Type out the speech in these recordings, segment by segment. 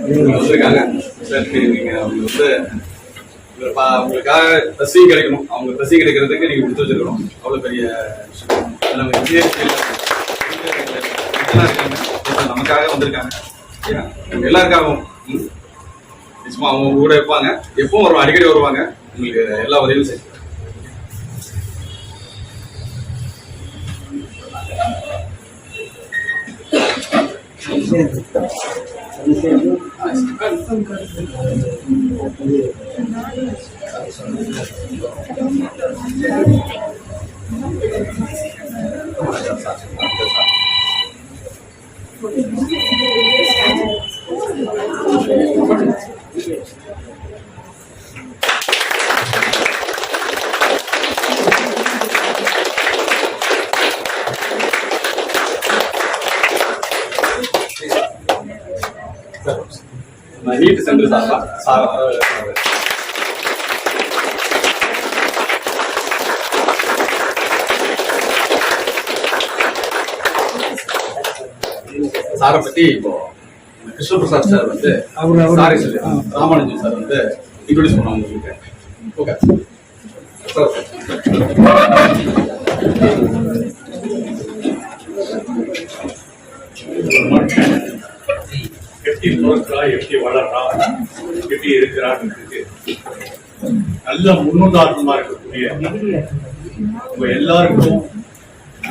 வந்திருக்காங்க. சரி, நீங்க அவங்க வந்து உங்களுக்காக ரசி கிடைக்கணும், அவங்க ரசி கிடைக்கிறதுக்கு நீங்க கொடுத்து வச்சிருக்கணும். அவ்வளவு பெரிய விஷயம். நம்ம இந்திய நமக்காக வந்திருக்காங்க. எல்லாருக்காகவும் நிச்சயமா அவங்க கூட இருப்பாங்க. எப்பவும் வருவாங்க, அடிக்கடி வருவாங்க. உங்களுக்கு எல்லா உதவியும் செய்யும். நீட் சென்று சாரை பத்தி இப்போ கிருஷ்ண பிரசாத் சார் வந்து சாரி சொல்லி ராமானுஜன் சார் வந்து இன்ட்ரோடியூஸ் பண்ணுவாங்க உங்களுக்கு. ஓகே எப்படி பிறக்கிறா, எப்படி வளர்றா, எப்படி இருக்கிறான்னு நல்ல முன்னுதாரணமா இருக்கக்கூடிய உங்க எல்லாருக்கும்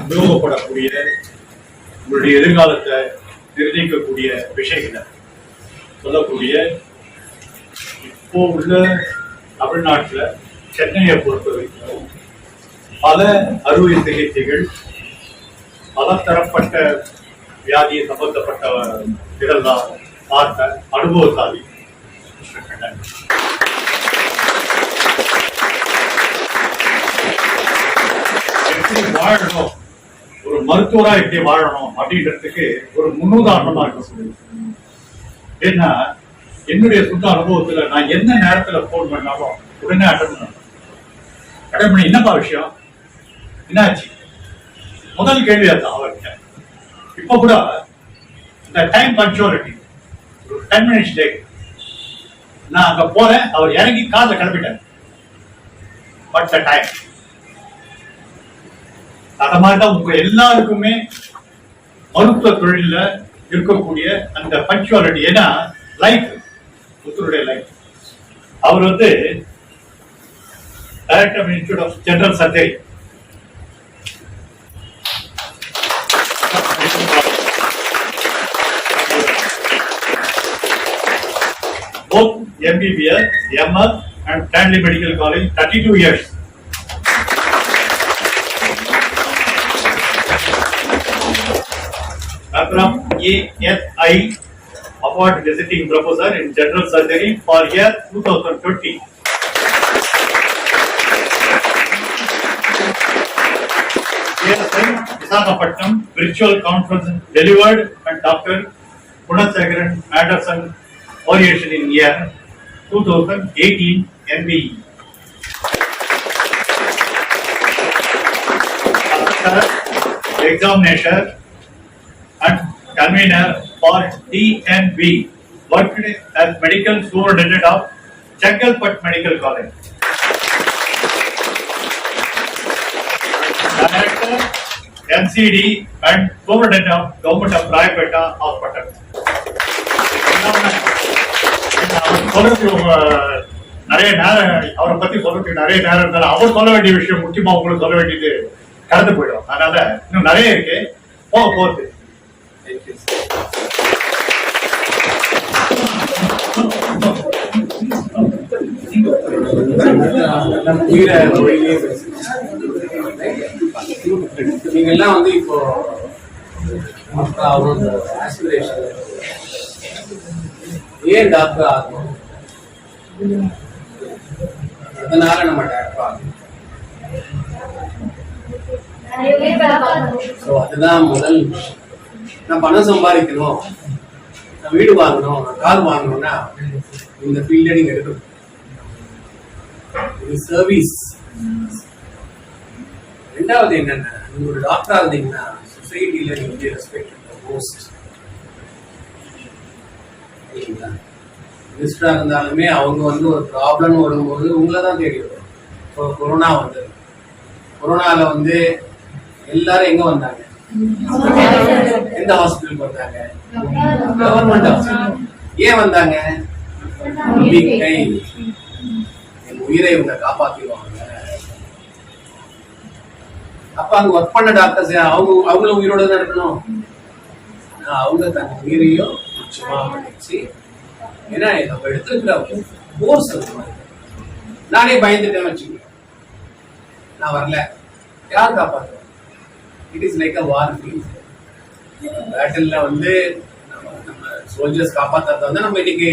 உபயோகப்படக்கூடிய உங்களுடைய எதிர்காலத்தை நிர்ணயிக்கக்கூடிய விஷயங்களை சொல்லக்கூடிய இப்போ உள்ள தமிழ்நாட்டில் சென்னையை பொறுத்த வரைக்கும் பல அறுவை சிகிச்சைகள், பல தரப்பட்ட வியாதியை சம்பந்தப்பட்ட இதெல்லாம் பார்த்த அனுபவசாலி எப்படி வாழணும், ஒரு மருத்துவரா எப்படி வாழணும் அப்படின்றதுக்கு ஒரு முன்னுதாரணமா இருக்கும். ஏன்னா என்னுடைய சொந்த அனுபவத்துல நான் என்ன நேரத்துல போன் பண்ணாலும் உடனே அட்டன் பண்ணி என்னப்பா விஷயம், என்னாச்சு, முதல் கேள்வி அதான் அவர்கிட்ட. இப்ப கூட இந்த டைம் பஞ்சுவாலிட்டி, ஒரு 10 minutes லேட், நான் அங்க போறேன், அவர் இறங்கி கார்ல கிளம்பிட்டார். பட் த டைம் அந்த மாதிரிதான் உங்க எல்லாருக்குமே மருத்துவ தொழில இருக்கக்கூடிய அந்த பஞ்சுவாலிட்டி. ஏன்னா லைஃப், ஒருத்தருடைய லைஃப். அவர் வந்து director institute of general surgery, both MBBS, MS and Stanley Medical College, 32 years. From ASI, Award Visiting Professor in General Surgery for year 2020. ASI, Visakhapatnam, virtual conference delivered and Dr. Gunasekaran Anderson Variation in year 2018 MBE. Examination and convener for DNB, worked as medical superintendent of Chengalpet Medical College. Director, MCD and superintendent of Government of Rayapeta Hospital. நிறைய நேரம் அவரை பத்தி சொல்றதுக்கு நிறைய நேரம் இருந்தாலும் அவர் சொல்ல வேண்டிய விஷயம் முக்கியமா உங்களுக்கு சொல்ல வேண்டியது கடந்து போயிடும். அதனால இன்னும் நிறைய இருக்கு, போக போகுது. நீங்க எல்லாம் வந்து இப்போ அவரோட ஆஸ்பிரேஷன் ஏன் டாக்டர் ஆகணும், அதனால நம்ம டாக்டர் ஆகணும். அதுதான் முதல் விஷயம். நான் பணம் சம்பாதிக்கணும், நான் வீடு வாங்கணும், நான் கார் வாங்கணும்னா இந்த ஃபீல்ட நீங்க எடுக்கணும். இது சர்வீஸ். ரெண்டாவது என்னன்னா, நீங்க ஒரு டாக்டரா இருந்தீங்கன்னா சொசைட்டில நீங்க ரெஸ்பெக்ட் மோஸ்ட். மினிஸ்டரா இருந்தாலுமே அவங்க வந்து ஒரு ப்ராப்ளம் வரும்போது உங்களை தான் தேடி வரும். இப்போ கொரோனா வந்தது. கொரோனால வந்து எல்லாரும் எங்க வந்தாங்க? எந்த ஹாஸ்பிட்டலுக்கு வந்தாங்க? Government hospital. ஏன் வந்தாங்க? நம்பிக்கை, என் உயிரை இவங்க காப்பாத்திடுவாங்க. அப்ப அங்க ஒர்க் பண்ண டாக்டர்ஸ் அவங்களும் உயிரோட தான் இருக்கணும். அவங்க தன் உயிரையும் நிச்சயமா வச்சு, ஏன்னா நம்ம எடுத்துக்கிற கோர்ஸ் நானே பயந்துட்டேன் வச்சுக்கோங்க, நான் வரல, யார் காப்பாற்றுவோம்? It is like a war field. பேட்டில்ல வந்து நம்ம சோல்ஜர்ஸ் காப்பாற்றுறத வந்து நம்ம இன்னைக்கு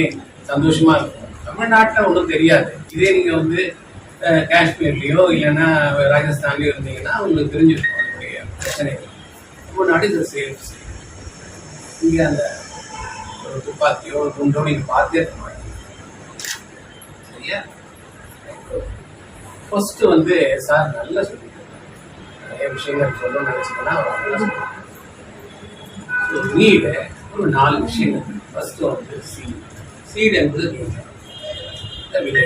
சந்தோஷமா இருக்கும். தமிழ்நாட்டில் ஒன்றும் தெரியாது. இதே நீங்க வந்து காஷ்மீர்லயோ இல்லைன்னா ராஜஸ்தான்லயோ இருந்தீங்கன்னா உங்களுக்கு தெரிஞ்சிருக்கும் அதனுடைய பிரச்சனைகள். தமிழ்நாடு இது சேஃப். இங்க அந்த ஒரு துப்பாக்கியோ ஒரு குண்டோ நீங்க பார்த்தே இருக்க மாட்டீங்க. சரியா? ஃபர்ஸ்ட் வந்து சார் நல்லா சொல்லி நிறைய விஷயங்கள் சொல்ல நினைச்சீங்கன்னா நீடு ஒரு 4 விஷயங்கள். ஃபர்ஸ்ட் வந்து சீட் என்பது விதை.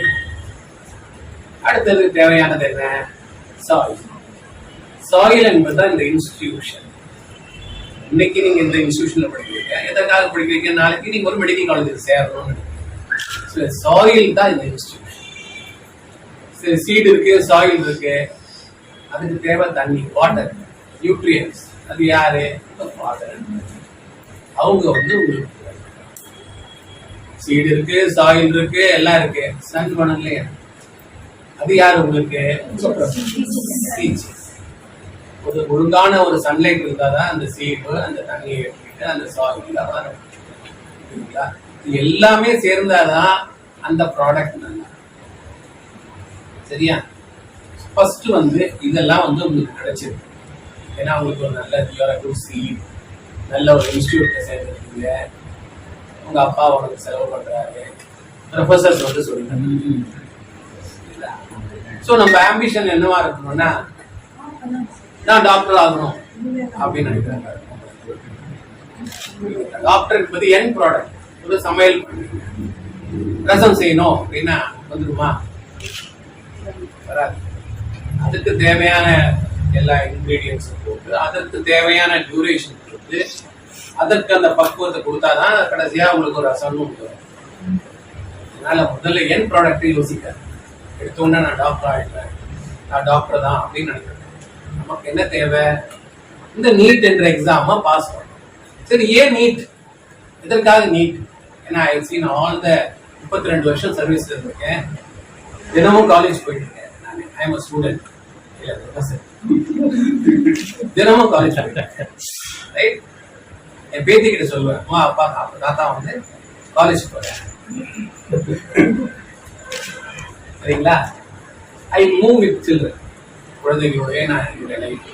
அடுத்தது தேவையானது என்ன? சாயில். சாயில் என்பதுதான் இந்த இன்ஸ்டிடியூஷன். இன்னைக்கு நீங்க இந்த இன்ஸ்டிடியூஷன்ல படிக்கிறீங்க, எதற்காக படிக்கிறீங்க? நாளைக்கு நீங்க ஒரு மெடிக்கல் காலேஜில் சேரணும்னு. சாயில் தான் இந்த இன்ஸ்டிடியூஷன். சரி, சீடு இருக்கு, சாயில் இருக்கு, அதுக்கு தேவை தண்ணி, வாட்டர், நியூட்ரியன்ஸ். அது யாரு? ஃபாதர். அவங்க வந்து உங்களுக்கு சீடு இருக்கு, சாயில் இருக்கு, எல்லாம் இருக்கு, சன் வேணும் இல்லையா? அது யாரு உங்களுக்கு? ஒரு ஒழுங்கான ஒரு சன்லைட் இருந்தாதான் அந்த சீடு அந்த தண்ணியை எடுத்துக்கிட்டு அந்த சாயில வரும். எல்லாமே சேர்ந்தாதான் அந்த ப்ராடக்ட் நல்லா. சரியா? ஃபர்ஸ்ட் வந்து இதெல்லாம் வந்து உங்களுக்கு கிடைச்சிருக்கு. ஏன்னா உங்களுக்கு ஒரு நல்ல தியோரட்டிக் சீட், நல்ல ஒரு இன்ஸ்டிடியூட்ல சேர்ந்துருக்கீங்க, உங்க அப்பா உனக்கு செலவு பண்றாரு, ப்ரொஃபசர்ஸ் வந்து சொல்லிட்டாங்க. ஸோ நம்ம ஆம்பிஷன் என்னவா இருக்கணும்னா, நான் டாக்டர் ஆகணும் அப்படின்னு நினைக்கிறாங்க. டாக்டர் என்பது என் ப்ராடக்ட். ஒரு சமையல் ரசம் செய்யணும் அப்படின்னா வந்துருமா? வராது. அதுக்கு தேவையான எல்லா இன்கிரீடியன்ஸும் போட்டு, அதற்கு தேவையான டியூரேஷன் கொடுத்து, அதற்கு அந்த பக்குவத்தை கொடுத்தாதான் கடைசியா உங்களுக்கு ஒரு ரசம்னு வரும். அதனால முதல்ல என் ப்ராடக்டை யோசிக்காது. எடுத்தோன்னா நான் டாக்டர் ஆகிட்டேன், நான் டாக்டர் தான் அப்படின்னு நினைக்கிறேன். நமக்கு என்ன தேவை? இந்த நீட் என்ற எக்ஸாமை பாஸ் பண்ணணும். சரி, ஏன் நீட்? இதற்காக நீட்? ஏன்னா ஐ சீன் ஆல் த 32 வருஷம் சர்வீஸ்ல இருக்கேன், தினமும் காலேஜ் போயிட்டு இருக்கேன். I am a student. தினமும் காலேஜ் ரைட். என் பேத்தி கிட்ட சொல்லுவேன், அம்மா அப்பா தாத்தா வந்து காலேஜ் போறேன். சரிங்களா? ஐ மூவ் வித் சில்ட்ரன். குழந்தைகளோட நான் என்னுடைய லைஃப்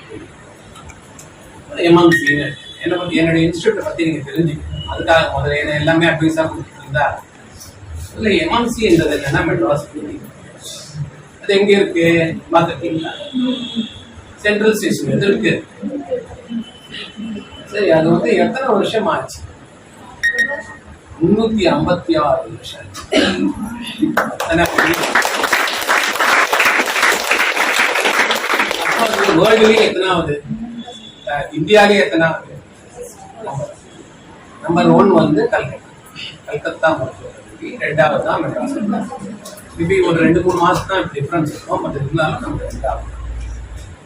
எமாங் சீனியர். என்னை பற்றி என்னுடைய இன்ஸ்டியூட்டை பற்றி நீங்கள் தெரிஞ்சுக்கணும். அதுக்காக முதல்ல என்ன எல்லாமே அட்வைஸாக கொடுத்துருந்தா இல்லை. எமாங்சி என்றது என்னன்னா மெட்ராஸ். அது எங்க இருக்கு பார்த்துருக்கீங்களா? சென்ட்ரல் ஸ்டேஷன் எது இருக்கு? சரி, அது வந்து எத்தனை வருஷம் ஆச்சு? 356 வருஷம். வேர்ல்டுலயே எத்தனாவது? இந்தியாவிலேயே எத்தனாவது? நம்பர் 1 வந்து கல்கத்தா மருத்துவமனை, 2வது தான் மெட்ராஸ். மேபி ஒரு 2-3 மாசம் தான் டிஃபரன்ஸ் இருக்கும், பட் இருந்தாலும் நம்ம 2வது.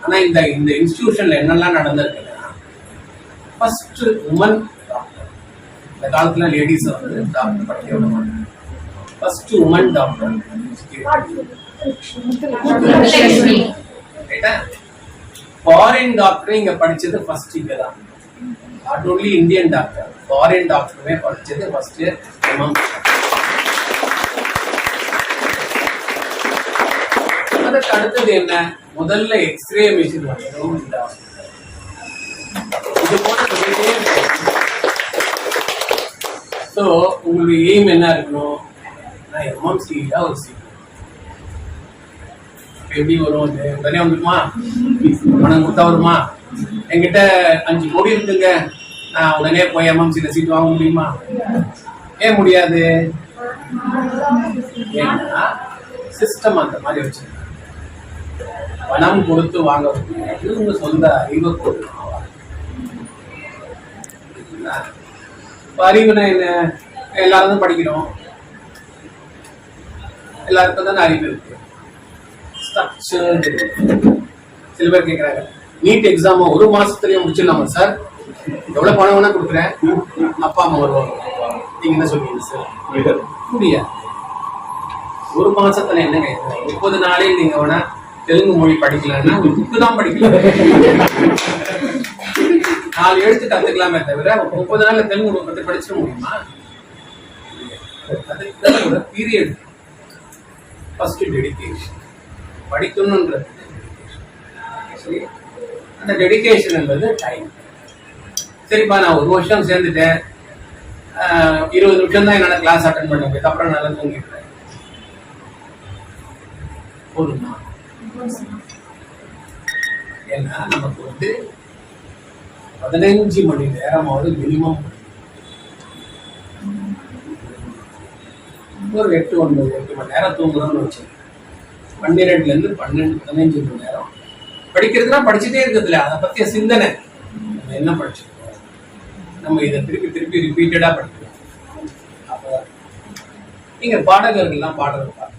ஆனா இந்த இன்ஸ்டிடியூஷன்ல என்னெல்லாம் நடந்திருக்குன்னா, ஃபர்ஸ்ட் உமன் டாக்டர். இந்த காலத்துல லேடிஸ் வந்து டாக்டர் படிக்க விட மாட்டாங்க. First woman doctor foreign doctor இங்க படிச்சது ஃபர்ஸ்ட் இங்க தான். Not only Indian doctor, foreign டாக்டருமே படிச்சது ஃபர்ஸ்ட். அதுக்கு அடுத்தது என்ன? முதல்ல எக்ஸ்ரே மிஷின் வரணும் இந்த ஹாஸ்பிட்டல். இது போல சொல்லிட்டே இருக்கு. ஸோ உங்களுடைய எய்ம் என்ன இருக்கணும்? நான் எம்எம்சியில் ஒரு சீட் எப்படி வரும்? உடனே வந்துருமா? பணம் கொடுத்தா வருமா? என்கிட்ட 5 கோடி இருக்குங்க, நான் உடனே போய் எம்எம்சியில் சீட் வாங்க முடியுமா? ஏன் முடியாது? ஏன்னா சிஸ்டம் அந்த மாதிரி வச்சிருக்காங்க. பணம் கொடுத்து வாங்க முடியாது, உங்க சொந்த அறிவை கொடுத்து அறிவுனா என்ன? எல்லாரும் தான் படிக்கிறோம், எல்லாருக்கும் தானே அறிவு இருக்கு. ஸ்ட்ரக்சர். சில பேர் கேட்கிறாங்க, நீட் எக்ஸாம் ஒரு மாசத்துலயே முடிச்சிடலாமா சார்? எவ்வளவு பணம் வேணா கொடுக்குறேன், அப்பா அம்மா வருவாங்க, நீங்க என்ன சொல்றீங்க சார்? முடியாது. ஒரு மாசத்துல என்னங்க 30 நாளில் நீங்க வேணா தெலுங்கு மொழி படிக்கலாம்னா புக்கு தான் படிக்கலாம், 4 எழுத்து கத்துக்கலாமே தவிர 30 நாள்ல தெலுங்கு பத்தி படிச்சிட முடியுமா? அதுக்கு ஒரு பீரியட். First dedication, படிக்கணும்ன்றது. சரி, அந்த டெடிகேஷன் என்பது டைம். சரிப்பா, நான் 1 வருஷம் சேர்ந்துட்டேன், 20 நிமிஷம் தான் என்னால கிளாஸ் அட்டன் பண்ண முடியாது, அப்புறம் நல்லா தூங்கிட்டேன். போதுமா? ஏன்னா நமக்கு வந்து 15 மணி நேரமாவது மினிமம், ஒரு 8 மணி நேரம் தூங்குறோம்னு வச்சு 12ல இருந்து 15 மணி நேரம் படிக்கிறதுனா படிச்சுட்டே இருக்கிறதுல அதை பத்திய சிந்தனை. நம்ம என்ன படிச்சிருக்கோம், நம்ம இதை திருப்பி திருப்பி ரிப்பீட்டடா படிக்கிறோம். அப்ப நீங்க பாடகர்கள்லாம் பாடுறது பாருங்க,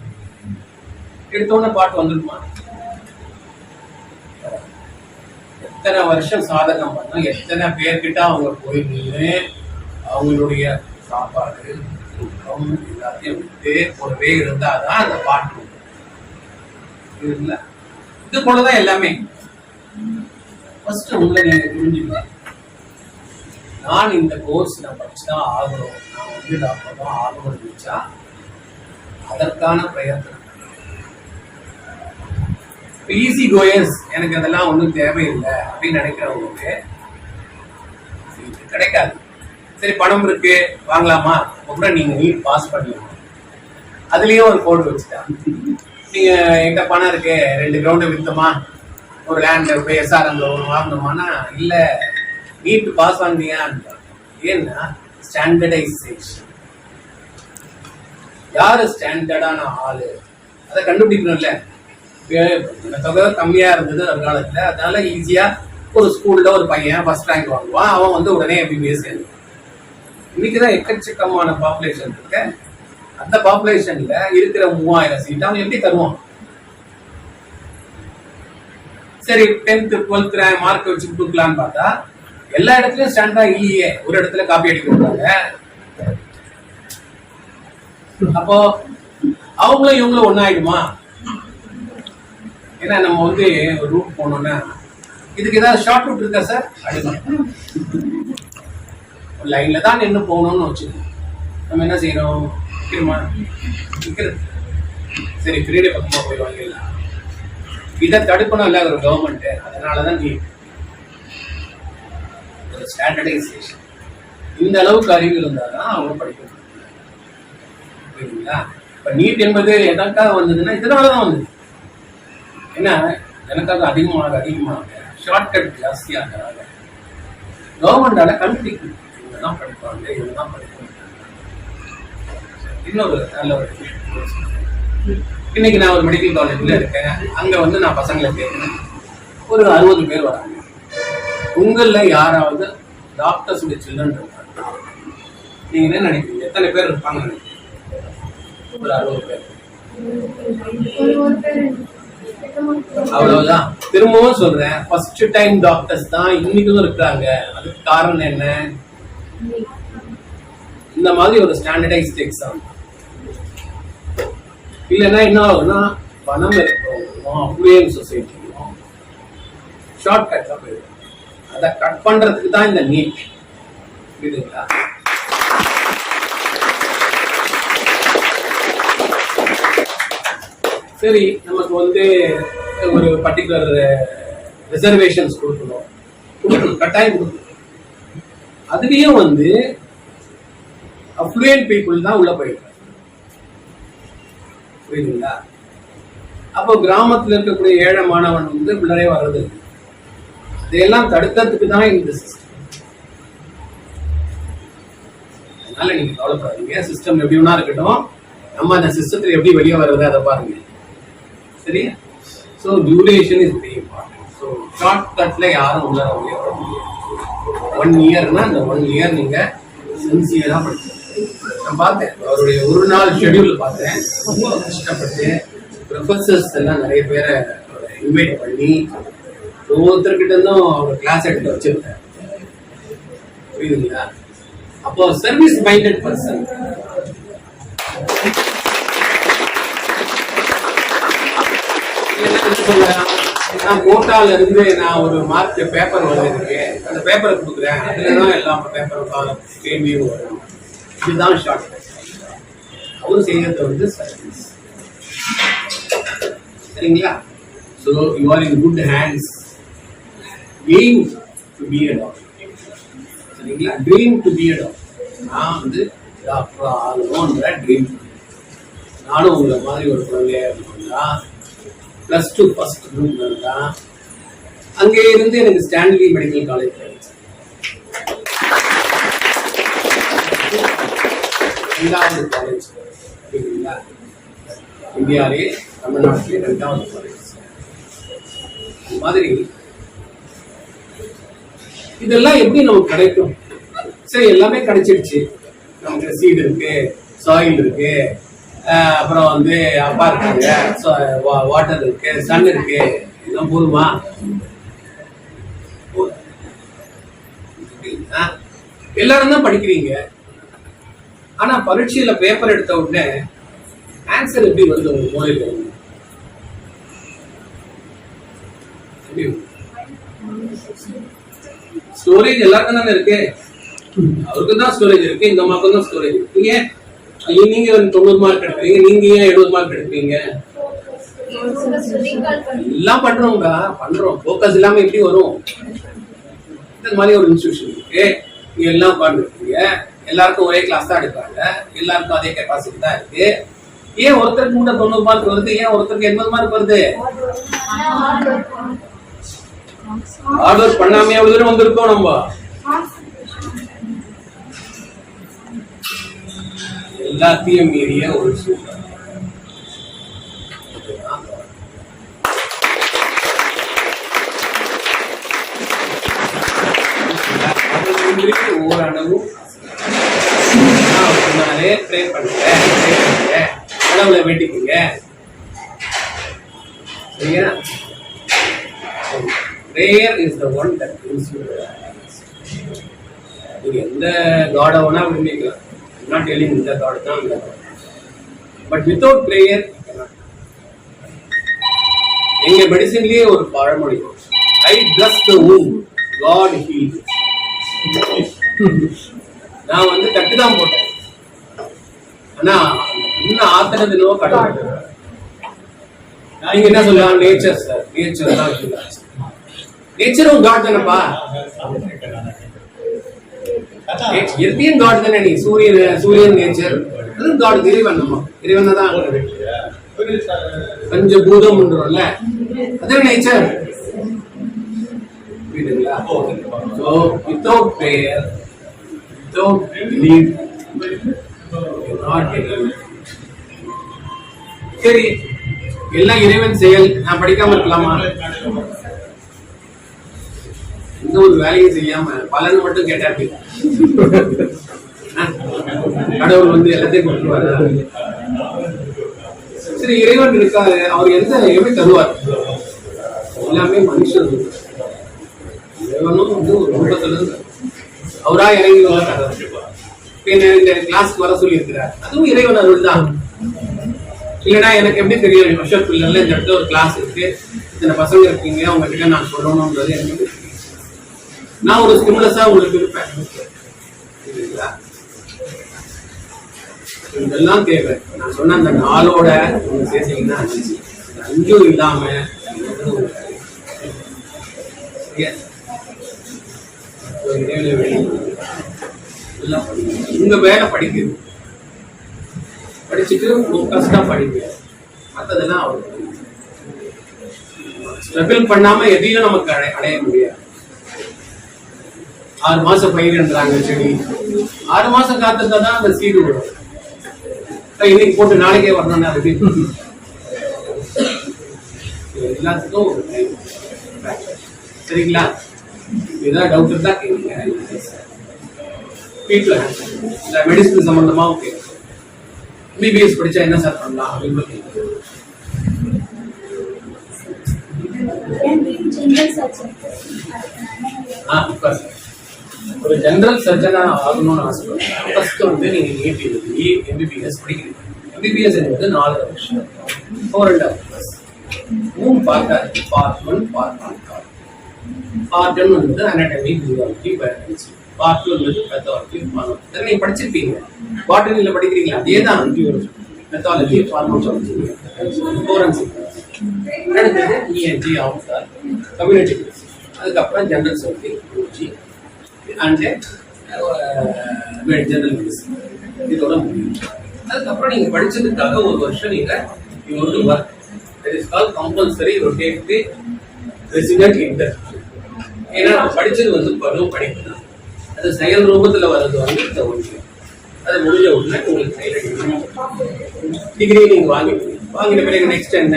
எடுத்தோடனே பாட்டு வந்துடுமா? எத்தனை வருஷம் சாதகம் பண்ணா, எத்தனை பேர்கிட்ட அவங்க போய் நின்று அவங்களுடைய சாப்பாடு தூக்கம் எல்லாத்தையும் விட்டு ஒருவே இருந்தாதான் அந்த பாட்டு. இது போலதான் எல்லாமே. ஃபர்ஸ்ட் உங்களை நீங்க புரிஞ்சுக்கலாம், நான் இந்த கோர்ஸ் நான் படிச்சுதான் ஆகணும், நான் வந்து டாக்டர் தான் ஆகணும்னு நினைச்சா அதற்கான பிரயத்தனம். ஈஸி கோயர்ஸ், எனக்கு அதெல்லாம் ஒன்றும் தேவையில்லை அப்படின்னு நினைக்கிறவங்களுக்கு கிடைக்காது. சரி, பணம் இருக்கு வாங்கலாமா, அப்புறம் நீங்க நீட் பாஸ் பண்ணலாம். அதுலயும் ஒரு கோடு வச்சுட்டா, நீங்க எங்க பணம் இருக்கு 2 கிரவுண்ட் வித்தோமா, ஒரு லேண்ட் போய் SRM வாங்கணுமானா இல்ல, நீட் பாஸ் வாங்கியா. ஏன்னா ஸ்டாண்டர்டைசேஷன். யாரு ஸ்டாண்டர்டான ஆளு அதை கண்டுபிடிக்கணும்ல. தொகை கம்மியா இருந்தது ஒரு காலத்துல, அதனால ஈஸியா ஒரு ஸ்கூல்ல ஒரு பையன் ஃபர்ஸ்ட் ரேங்க் வாங்குவான், அவன் வந்து உடனே MBBS எழுதுவான். இன்னைக்குதான் எக்கச்சக்கமான பாப்புலேஷன் இருக்கு, அந்த பாப்புலேஷன்ல இருக்கிற 3000 சீட் அவன் எப்படி தருவான்? சரி, 10th 12th மார்க் வச்சு கொடுக்கலான்னு பார்த்தா எல்லா இடத்துலயும் ஸ்டாண்டர்டா இல்லையே, ஒரு இடத்துல காப்பி அடிக்க விடுறாங்க. அப்போ அவங்களும் இவங்களும் ஒன்னாயிடுமா? ஏன்னா நம்ம வந்து ஒரு ரூட் போனோம்னா இதுக்கு ஏதாவது ஷார்ட் ரூட் இருக்கா சார்? ஒரு லைன்ல தான் நின்று போகணும்னு வச்சுக்கோங்க. நம்ம என்ன செய்யறோம்? சரி, ஃப்ரீடே பக்கமா போய் வாங்கிடலாம். இதை தடுக்கணும் இல்ல ஒரு கவர்மெண்ட். அதனாலதான் நீ ஒரு ஸ்டாண்டர்டைசேஷன். இந்த அளவுக்கு அறிவு இருந்தாதான் அவங்க படிக்கணும். புரியுதுங்களா? இப்ப நீட் என்பது எதற்காக வந்ததுன்னா இதனாலதான் வந்தது. ஏன்னா எனக்காக அதிகமாக ஷார்ட்கட் ஜாஸ்தியாக கவர்மெண்டால கண்டுபிடிக்கணும், இவங்கதான் படிப்பாங்க, இவங்கதான் படிப்பாங்க. இன்னொரு நல்ல ஒரு இன்னைக்கு நான் ஒரு மெடிக்கல் காலேஜ்ல இருக்கேன், அங்க வந்து நான் பசங்களை கேட்கிறேன், ஒரு 60 பேர் வராங்க. உங்கள யாராவது டாக்டர்ஸ் சில்ட்ரன் இருக்காங்க? நீங்க என்ன நினைக்கிறீங்க? எத்தனை பேர் இருப்பாங்க நினைக்கிறீங்க? ஒரு 60 பேர். அவ்வளவுதான். திரும்பவும் சொல்றேன், ஃபர்ஸ்ட் டைம் டாக்டர்ஸ் தான் இன்னைக்கும் இருக்காங்க. அதுக்கு காரணம் என்ன? இந்த மாதிரி ஒரு ஸ்டாண்டர்டைஸ்ட் எக்ஸாம். இல்லைன்னா என்ன ஆகும்னா பணம் இருக்கும், அப்ளூயன் சொசைட்டியும் ஷார்ட் கட்ல போயிடும். அதை கட் பண்றதுக்கு தான் இந்த நீட். புரியுதுங்களா? சரி, நமக்கு வந்து ஒரு பர்டிகுலர் ரிசர்வேஷன்ஸ் கொடுக்கணும், கட்டாயம் கொடுக்கணும். அதுலயும் வந்து அஃப்ளூயன்ட் பீப்புள் தான் உள்ள போயிருக்காங்க. புரியுதுங்களா? அப்போ கிராமத்துல இருக்கக்கூடிய ஏழை மாணவன் வந்து உள்ளே வர்றது. இதையெல்லாம் தடுக்கிறதுக்கு தான் இந்த சிஸ்டம். அதனால நீங்க கவலைப்படாதீங்க, சிஸ்டம் எப்படி வேணா இருக்கட்டும், நம்ம அந்த சிஸ்டத்துல எப்படி வெளியே வர்றது அதை பாருங்க. சரியா? So duration is very important. So short கட்ல யாரும் உள்ள வெளியே வர முடியாது. 1 இயர்னா அந்த 1 இயர் நீங்க சின்சியரா படிச்சு. நான் பார்த்தேன் அவருடைய ஒரு நாள் ஷெட்யூல் பார்த்தேன். ரொம்ப கஷ்டப்பட்டு ப்ரொஃபசர்ஸ் எல்லாம் நிறைய பேரை இன்வைட் பண்ணி ஒவ்வொருத்தர்கிட்ட இருந்தும் அவங்க கிளாஸ் எடுத்து வச்சிருக்கேன். புரியுதுங்களா? அப்போ சர்வீஸ் மைண்டட் பர்சன். நான் போட்டால இருந்து நான் ஒரு மார்க் பேப்பர் வந்திருக்கேன், அந்த பேப்பரை கொடுக்குறேன், அதுலதான் எல்லா பேப்பரும் கேள்வியும் வரும். இதுதான் ஷார்ட். அவரு செய்யறது வந்து சர்வீஸ். சரிங்களா? So you are in good hands. Dream to be a doctor. சரிங்களா? Dream to be a doctor. நான் வந்து டாக்டர் ஆகணும்ன்ற ட்ரீம். நானும் உங்களை மாதிரி ஒரு குழந்தையா இருக்கணும்னா +2 ஃபர்ஸ்ட் குரூப் இருந்தா அங்கே இருந்து எனக்கு ஸ்டான்லி மெடிக்கல் காலேஜ் கிடைச்சு. 2வது காலேஜ். சரிங்களா? இந்தியாவிலே தமிழ்நாட்டிலே 2வது காலேஜ். இந்த மாதிரி இதெல்லாம் எப்படி நமக்கு கிடைக்கும்? சரி, எல்லாமே கிடைச்சிருச்சு. நமக்கு சீடு இருக்கு, சாயில் இருக்கு, அப்புறம் வந்து அப்பா இருக்காங்க, வாட்டர் இருக்கு, சன் இருக்கு. இதெல்லாம் போதுமா? எல்லாரும் தான் படிக்கிறீங்க. ஆனா பரீட்சையில பேப்பர் எடுத்த உடனே ஆன்சர் எப்படி வருது உங்க மூலையில? ஸ்டோரேஜ் எல்லாருக்கும் தானே இருக்கு. அவருக்கு தான் ஸ்டோரேஜ் இருக்கு, இந்த அம்மாவுக்கு தான் ஸ்டோரேஜ் இருக்கு. ஏன் நீங்க 90 மார்க் எடுப்பீங்க, நீங்க ஏன் 70 மார்க் எடுப்பீங்க? எல்லாம் பண்றோம். போக்கஸ் இல்லாம எப்படி வரும்? இந்த மாதிரி ஒரு இன்ஸ்டிடியூஷன் இருக்கு. நீங்க எல்லாம் உட்கார்ந்துருக்கீங்க, எல்லாருக்கும் ஒரே கிளாஸ் தான் எடுக்கிறாங்க, எல்லாருக்கும் அதே கெப்பாசிட்டி தான் இருக்கு. ஏன் ஒருத்தருக்கு கூட 90 மார்க் வருது, ஏன் ஒருத்தருக்கு 80 மார்க் வருது? ஹார்ட் ஒர்க் பண்ணாமே எவ்வளவு தூரம் வந்திருக்கோம் நம்ம. எல்லாத்தையும் மீறிய ஒரு சூழ்நிலை. ஓரளவு ப்ரே பண்ணுங்க, கடவுளை வேண்டிக்குங்க. சரியா? Prayer is the one that brings you. நீங்க எந்த காட வேணா விரும்பிக்கலாம். I'm not telling இந்த காட் தான் இந்த காட். But without prayer, எங்க மெடிசின்லயே ஒரு பழமொழி, I bless the womb, God heals. நான் வந்து கட்டுதான் போட்டேன், ஆனா இன்னும் ஆத்திரத்தினோ கடவுள். நீங்க என்ன சொல்லலாம்? நேச்சர் சார், நேச்சர் தான் சொல்லலாம். நேச்சரும் காட் தானப்பா. இயற்கையும் காட் தானே. நீ சூரியன் நேச்சர், அதுவும் காட். இறைவன், நம்ம இறைவன் தான் பஞ்சபூதம்ன்றோம்ல, அது நேச்சர். புரியுதுங்களா? So without prayer, without belief, you not getting. சரி, எல்லாம் இறைவன் செயல். நான் படிக்காம இருக்கலாமா? இந்த ஒரு வேலையை செய்யாம பலன் மட்டும் கேட்டா கடவுள் வந்து எல்லாத்தையும் கொடுத்துருவாரு. சரி, இறைவன் இருக்காரு, அவர் எப்படி தருவார்? எல்லாமே மனுஷன். இறைவனும் வந்து ஒரு ரூபத்துல அவரா இறங்கி இந்த கிளாஸ்க்கு வர சொல்லி இருக்கிறார், அதுவும் இறைவன் அருள் தான். இல்லைன்னா எனக்கு எப்படி தெரியும்? அஷோக் பிள்ளைல இந்த இடத்துல ஒரு கிளாஸ் இருக்கு, இத்தனை பசங்க இருக்கீங்க, உங்ககிட்ட நான் சொல்லணும்ன்றது எனக்கு தெரியும். நான் ஒரு ஸ்டிமுலஸா உங்களுக்கு இருப்பேன். இதெல்லாம் தேவை. நான் சொன்ன அந்த நாளோட நீங்க சேர்த்தீங்கன்னா 5 இல்லாம உங்க வேலை படிக்குது, படிச்சுட்டு ஃபோக்கஸ்டா படிங்க. மற்றதெல்லாம் அவருக்கு ஸ்ட்ரகிள் பண்ணாம எதையும் நமக்கு அடைய முடியாது. 6 மாசம் பயிர்ன்றாங்க செடி, 6 மாசம் காத்திருந்தா தான் அந்த சீடு வரும். இன்னைக்கு போட்டு நாளைக்கே வரணும்னா அது எல்லாத்துக்கும் ஒரு time. சரிங்களா? ஏதாவது டவுட் இருந்தா கேளுங்க. வீட்டுல இந்த மெடிசன் சம்பந்தமா MBBS படிச்சா என்ன சார் பண்ணலாம் அப்படின்னு கேட்குறேன். ஒரு ஜெனரல் சர்ஜனா ஆகணும்னு ஆசைப்படுறேன். ஃபர்ஸ்ட் வந்து நீங்க நீட் எழுதி MBBS படிக்கிறீங்க. MBBS என்பது 4 வருஷம், 4.5 years. 3 பார்ட்டா இருக்கு. Part 1, part 2. பார்ட் 1 வந்து அனாட்டமி, பிசியாலஜி, பயாலஜி. பார்ட் 2 வந்து பெத்தாலஜி, ஃபார்மகாலஜி. இதை நீங்க படிச்சிருப்பீங்க. பாட்டனில படிக்கிறீங்களா? அதே தான். Pathology, pharmacology, forensic. அடுத்தது ENT, ஆஃப்டர் கம்யூனிட்டி. அதுக்கப்புறம் general surgery, UG and general medicine. இதோட முடியும். அதுக்கப்புறம் நீங்க படிச்சதுக்காக ஒரு வருஷம் நீங்க work. That is called compulsory rotating resident internship. ஏன்னா படிச்சது வந்து பருவம் படிப்பு தான். அது செயல் ரூபத்துல வர்றது வந்து இந்த ஒன்று. அது முடிஞ்ச உடனே உங்களுக்கு டிகிரி நீங்க வாங்கின பிறகு நெக்ஸ்ட் என்ன?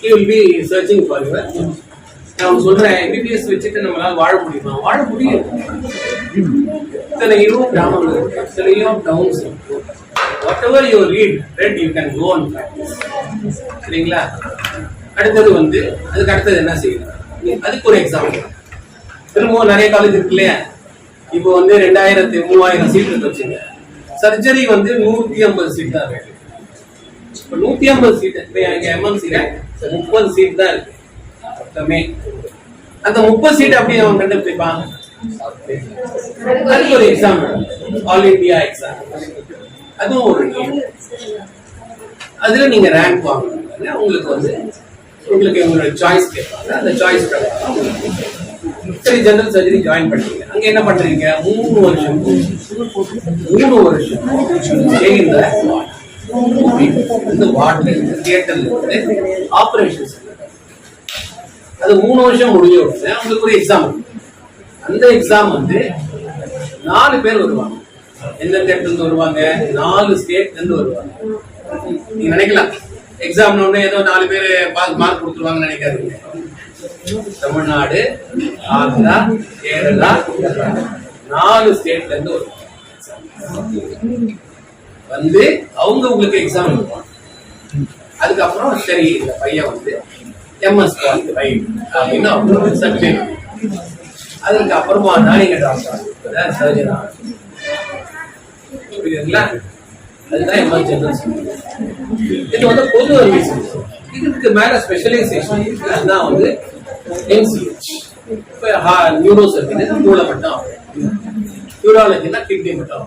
You will be searching for your. நான் சொல்றேன் MBBS வச்சுட்டு நம்மளால வாழ முடியுமா? வாழ முடியும். இத்தனையோ கிராமங்கள் இருக்கு, இத்தனையோ டவுன்ஸ் இருக்கு. Whatever you read you can go and practice. சரிங்களா? அடுத்தது வந்து அதுக்கு அடுத்தது என்ன செய்யணும்? அதுக்கு ஒரு எக்ஸாம்பிள். திரும்பவும் நிறைய காலேஜ் இருக்கு இல்லையா? இப்போ வந்து 2000-3000 சீட் இருக்கு வச்சுங்க. சர்ஜரி வந்து 150 சீட் தான் இருக்கு. இப்போ 150 சீட் எங்க MNCல 30 சீட் தான் இருக்கு மொத்தமே. அந்த 30 சீட் அப்படி அவன் கண்டுபிடிப்பான். அதுக்கு ஒரு எக்ஸாம்பிள், ஆல் இந்தியா எக்ஸாம். அதுவும் ஒரு அதுல நீங்க ரேங்க் வாங்கணும். உங்களுக்கு வந்து உங்களோட சாய்ஸ் கேட்பாங்க. அந்த சாய்ஸ் சரி ஜெனரல் சர்ஜரி ஜாயின் பண்ணீங்க. அங்க என்ன பண்றீங்க? 3 வருஷம் இந்த வார்டுல இருந்து தியேட்டர்ல இருந்து ஆபரேஷன்ஸ். அது 3 வருஷம் முடிஞ்ச உடனே உங்களுக்கு ஒரு எக்ஸாம். அந்த எக்ஸாம் வந்து 4 பேர் வருவாங்க. எந்த ஸ்டேட்ல இருந்து வருவாங்க? 4 ஸ்டேட்ல இருந்து வருவாங்க. நீங்க நினைக்கலாம் எக்ஸாம் ஏதோ 4 பேர் மார்க் கொடுத்துருவாங்கன்னு நினைக்காதீங்க. தமிழ்நாடு, ஆந்திரா, கேரளா, 4 ஸ்டேட்ல இருந்து வருவாங்க. வந்து அவங்க உங்களுக்கு எக்ஸாம் எழுதுவாங்க. அதுக்கப்புறம் சரி இந்த பையன் வந்து MS குவாலிஃபை அப்படின்னு அவங்க சர்டிஃபிகேட். அதுக்கு அப்புறமா தான் நீங்க டாக்டர் சர்ஜனா. புரியுதுங்களா? அதுதான் எமர்ஜென்சி. இது வந்து பொது அறிவு. இதுக்கு மேல ஸ்பெஷலைசேஷன் அதுதான் வந்து NCH. இப்போ நியூரோ சர்ஜரி மூளை மட்டும், நியூராலஜினா கிட்னி மட்டும்.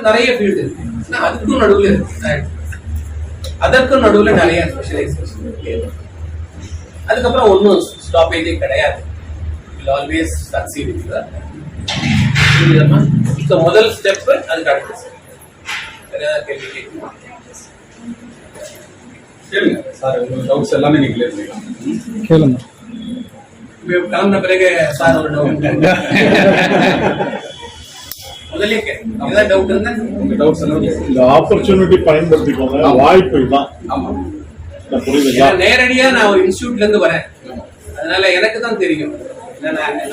நிறைய ஃபீல்டு இருக்கு. அதுக்கும் நடுவில் இருக்கு, அதற்கும் நடுவில் நிறைய ஸ்பெஷலைசேஷன் இருக்கு. அதுக்கப்புறம் ஒன்றும் ஸ்டாப்பேஜே கிடையாது. Always succeed. முதல் ஸ்டெப் அதுக்கு அடுத்த ஸ்டெப். கேள்வி கேட்குமா? கேளுங்க சார், உங்க டவுட்ஸ் எல்லாமே நீங்க கிளியர் பண்ணிக்கலாம். கேளுங்க. கிளம்பின பிறகு சார் ஒரு டவுட் முதல்ல ஏதாவது டவுட் இருந்தா உங்க டவுட்ஸ் எல்லாம் இந்த ஆப்பர்ச்சுனிட்டி பயன்படுத்திக்கோங்க. வாய்ப்பு தான். ஆமா, நேரடியா நான் ஒரு இன்ஸ்டிடியூட்ல இருந்து வரேன். அதனால எனக்கு தான் தெரியும்.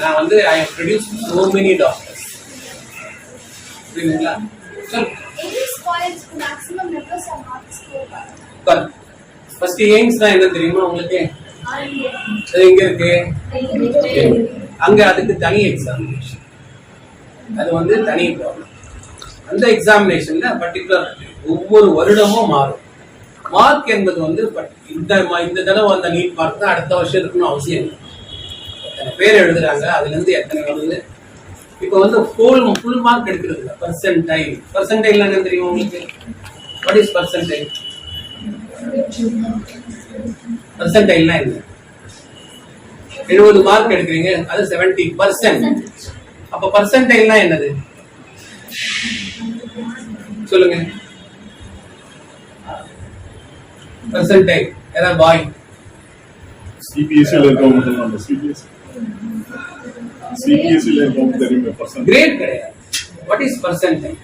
நான் வந்து I have produced so many doctors. புரியுதுங்களா? ஃபர்ஸ்ட் எய்ம்ஸ் தான் என்ன தெரியுமா உங்களுக்கு? அது எங்க இருக்கு? அங்க அதுக்கு தனி எக்ஸாமினேஷன். அது வந்து தனி ப்ராப்ளம். அந்த எக்ஸாமினேஷன்ல பர்டிகுலர் ஒவ்வொரு வருடமும் மாறும். மார்க் என்பது வந்து இந்த தடவை அந்த நீட் மார்க் தான் அடுத்த வருஷம் இருக்கணும் அவசியம் இல்லை. எத்தனை பேர் எழுதுறாங்க, அதுல இருந்து எத்தனை வருது. இப்போ வந்து ஃபுல் மார்க் எடுக்கிறது இல்லை, பர்சன்டைல். பர்சன்டைல் என்ன தெரியும் உங்களுக்கு? What is percentile? பர்சன்டைல்னா என்ன? 70 மார்க் எடுக்கிறீங்க, அது 70%. அப்ப பர்சன்டைல்னா என்னது சொல்லுங்க? பர்சன்டைல் ஏதாவது பாய் சிபிஎஸ்சில இருக்கவங்க சொல்லுவாங்க. சிபிஎஸ்சில இருக்கவங்க தெரியுங்க. கிரேட் கிடையாது. What is percentile?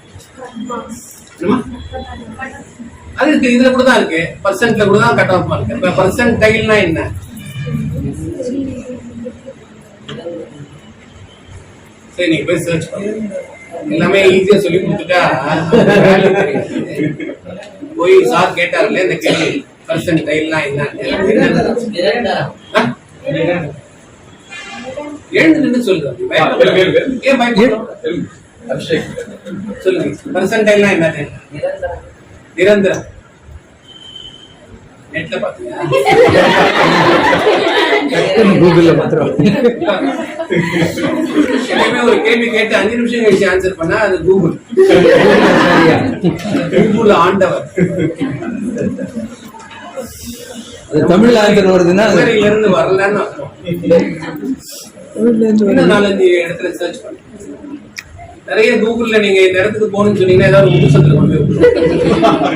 அது இருக்கு, இதுல கூட தான் இருக்கு, பர்சன்ட்ல கூட தான் கட் ஆஃப் இருக்கு. இப்ப பர்சன்டைல்னா என்ன? சரி, நீங்க போய் சர்ச் பண்ணுங்க. எல்லாமே ஈஸியா சொல்லி கொடுத்துட்டா வேல்யூ தெரியாது. போய் சார் கேட்டாருல்ல இந்த கேள்வி, பர்சன்டைல்னா என்ன? எழுந்து நின்று சொல்லுங்க. ஏன் பயப்படுறோம்? அபிஷேக் சொல்லுங்க. பர்சன்டைல்னா என்னது? நிரந்தரம். நெட்ல பாத்தீங்க? கூகுள்ல மாத்திரம் எப்பவுமே ஒரு கேள்வி கேட்டு 5 நிமிஷம் கழிச்சு ஆன்சர் பண்ணா அது கூகுள். கூகுள் ஆண்டவர். அது தமிழ்ல ஆன்சர் வருதுன்னா மதுரையில இருந்து வரலன்னு அர்த்தம். இன்னும் 4-5 இடத்துல சர்ச் பண்ணுங்க. நிறைய கூகுள்ல நீங்க இந்த இடத்துக்கு போகணும்னு சொன்னீங்கன்னா ஏதாவது ஒரு புத்தகத்துல கொண்டு போய் விட்டுருவாங்க.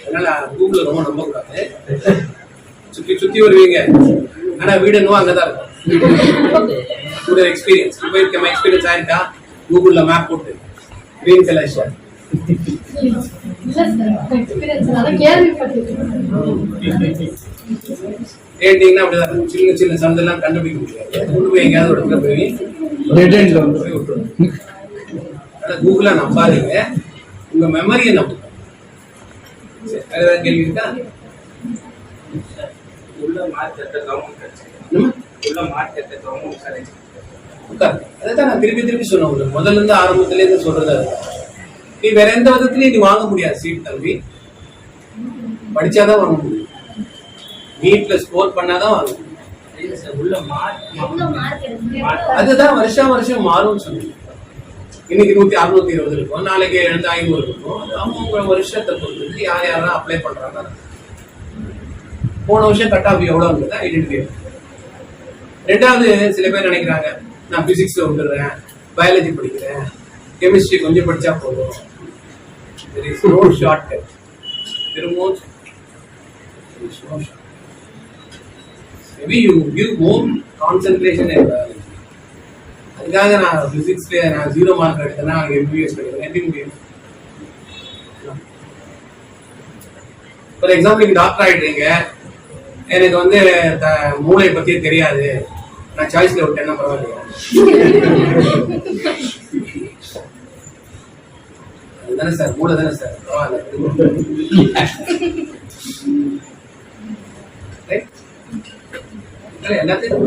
அதனால கூகுள்ல ரொம்ப நம்ப கூடாது. சுத்தி சுத்தி வருவீங்க, ஆனா வீடு என்னவோ அங்கதான் இருக்கும். கூட எக்ஸ்பீரியன்ஸ் இப்போ இருக்க எக்ஸ்பீரியன்ஸ் ஆயிருக்கா? கூகுள்ல மேப் போட்டு கிரீன் கலர் ஷர்ட் கேட்டீங்கன்னா அப்படிதான் சின்ன சின்ன சந்தெல்லாம் கண்டுபிடிக்க முடியாது. கொண்டு போய் எங்கேயாவது ஒரு இடத்துல போய் விட்டுருவோம். கூகுளா நம்பாதீங்க, உங்க மெமரியை நம்புங்க. கேள்வி இருக்கா? அதான் நான் திருப்பி திருப்பி சொன்னேன். முதல்ல இருந்து ஆரம்பத்துல இருந்து சொல்றது நீ வேற எந்த விதத்திலயும் நீ வாங்க முடியாது சீட் தம்பி. படிச்சாதான் வாங்க முடியும், நீட்ல ஸ்கோர் பண்ணாதான் வாங்க முடியும். அதுதான் வருஷம் வருஷம் மாறும் சொன்னீங்க. இன்னைக்கு 620 இருக்கும், நாளைக்கு 500 இருக்கும். அவங்க வருஷத்தை பொறுத்து யார் யாரெல்லாம் அப்ளை பண்றாங்க. போன வருஷம் கட் ஆஃப் எவ்வளவு இருந்தது ஐடென்டிஃபை. ரெண்டாவது, சில பேர் நினைக்கிறாங்க நான் பிசிக்ஸ்ல வந்துடுறேன், பயாலஜி படிக்கிறேன், கெமிஸ்ட்ரி கொஞ்சம் படிச்சா போதும். திரும்பவும் maybe you give more concentration in biology. அதுக்காக நான் பிசிக்ஸ்ல நான் 0 மார்க் எடுத்தேன்னா MBBS படிக்கிறேன். ஃபார் எக்ஸாம்பிள் டாக்டர் ஆயிட்டீங்க, எனக்கு வந்து மூளை பத்தியே தெரியாது, நான் சாய்ஸ்ல விட்டேன்னா பரவாயில்லையா? அதுதானே சார், மூளை தானே சார், பரவாயில்ல. எல்லாத்தையும்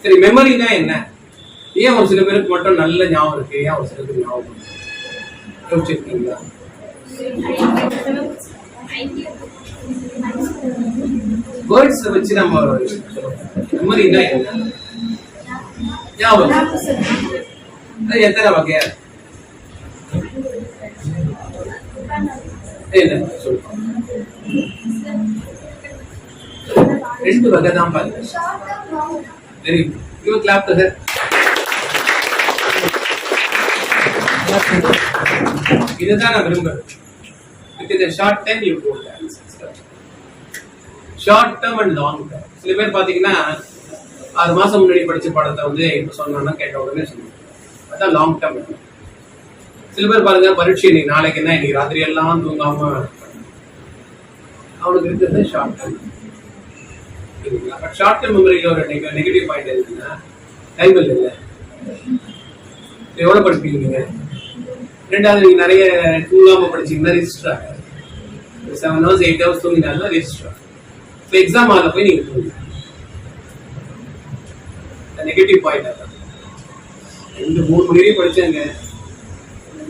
சரி. மெமரினா என்ன? ஏன் ஒரு சில பேருக்கு மட்டும் நல்ல ஞாபகம் இருக்கு, ஏன் ஒரு சில பேருக்கு ஞாபகம் யோசிச்சிருக்கீங்களா? வேர்ட்ஸ் வச்சு நம்ம மெமரினா என்ன ஞாபகம் எத்தனை வகையா என்ன சொல்லுங்க? 2 வகை தான் பாருங்க. Very good, give a clap to her. இதுதான் நான் விரும்புறேன். With the short term you go there. Short term and long term. சில பேர் பாத்தீங்கன்னா 6 மாசம் முன்னாடி படிச்ச படத்தை வந்து இப்ப சொன்னா கேட்ட உடனே சொல்லுவாங்க. அதான் லாங் டர்ம். சில பேர் பாருங்க, பரீட்சை இன்னைக்கு நாளைக்கு என்ன, இன்னைக்கு ராத்திரி எல்லாம் தூங்காம அவனுக்கு இருக்கிறது short term. But short term மெமரியில ஒரு நெகட்டிவ் பாயிண்ட் இருக்குன்னா டைம் இல்லை. எவ்வளவு படிப்பீங்க நீங்க? ரெண்டாவது, நீங்க நிறைய தூங்காம படிச்சீங்கன்னா ரெஜிஸ்டர் ஆகாது. 7 hours 8 hours தூங்கினாலும் ரெஜிஸ்டர் ஆகும். இப்போ எக்ஸாம் ஹாலில் போய் நீங்க தூங்குங்க. நெகட்டிவ் பாயிண்ட் அதான். 2-3 மணி வரையும் படிச்சாங்க,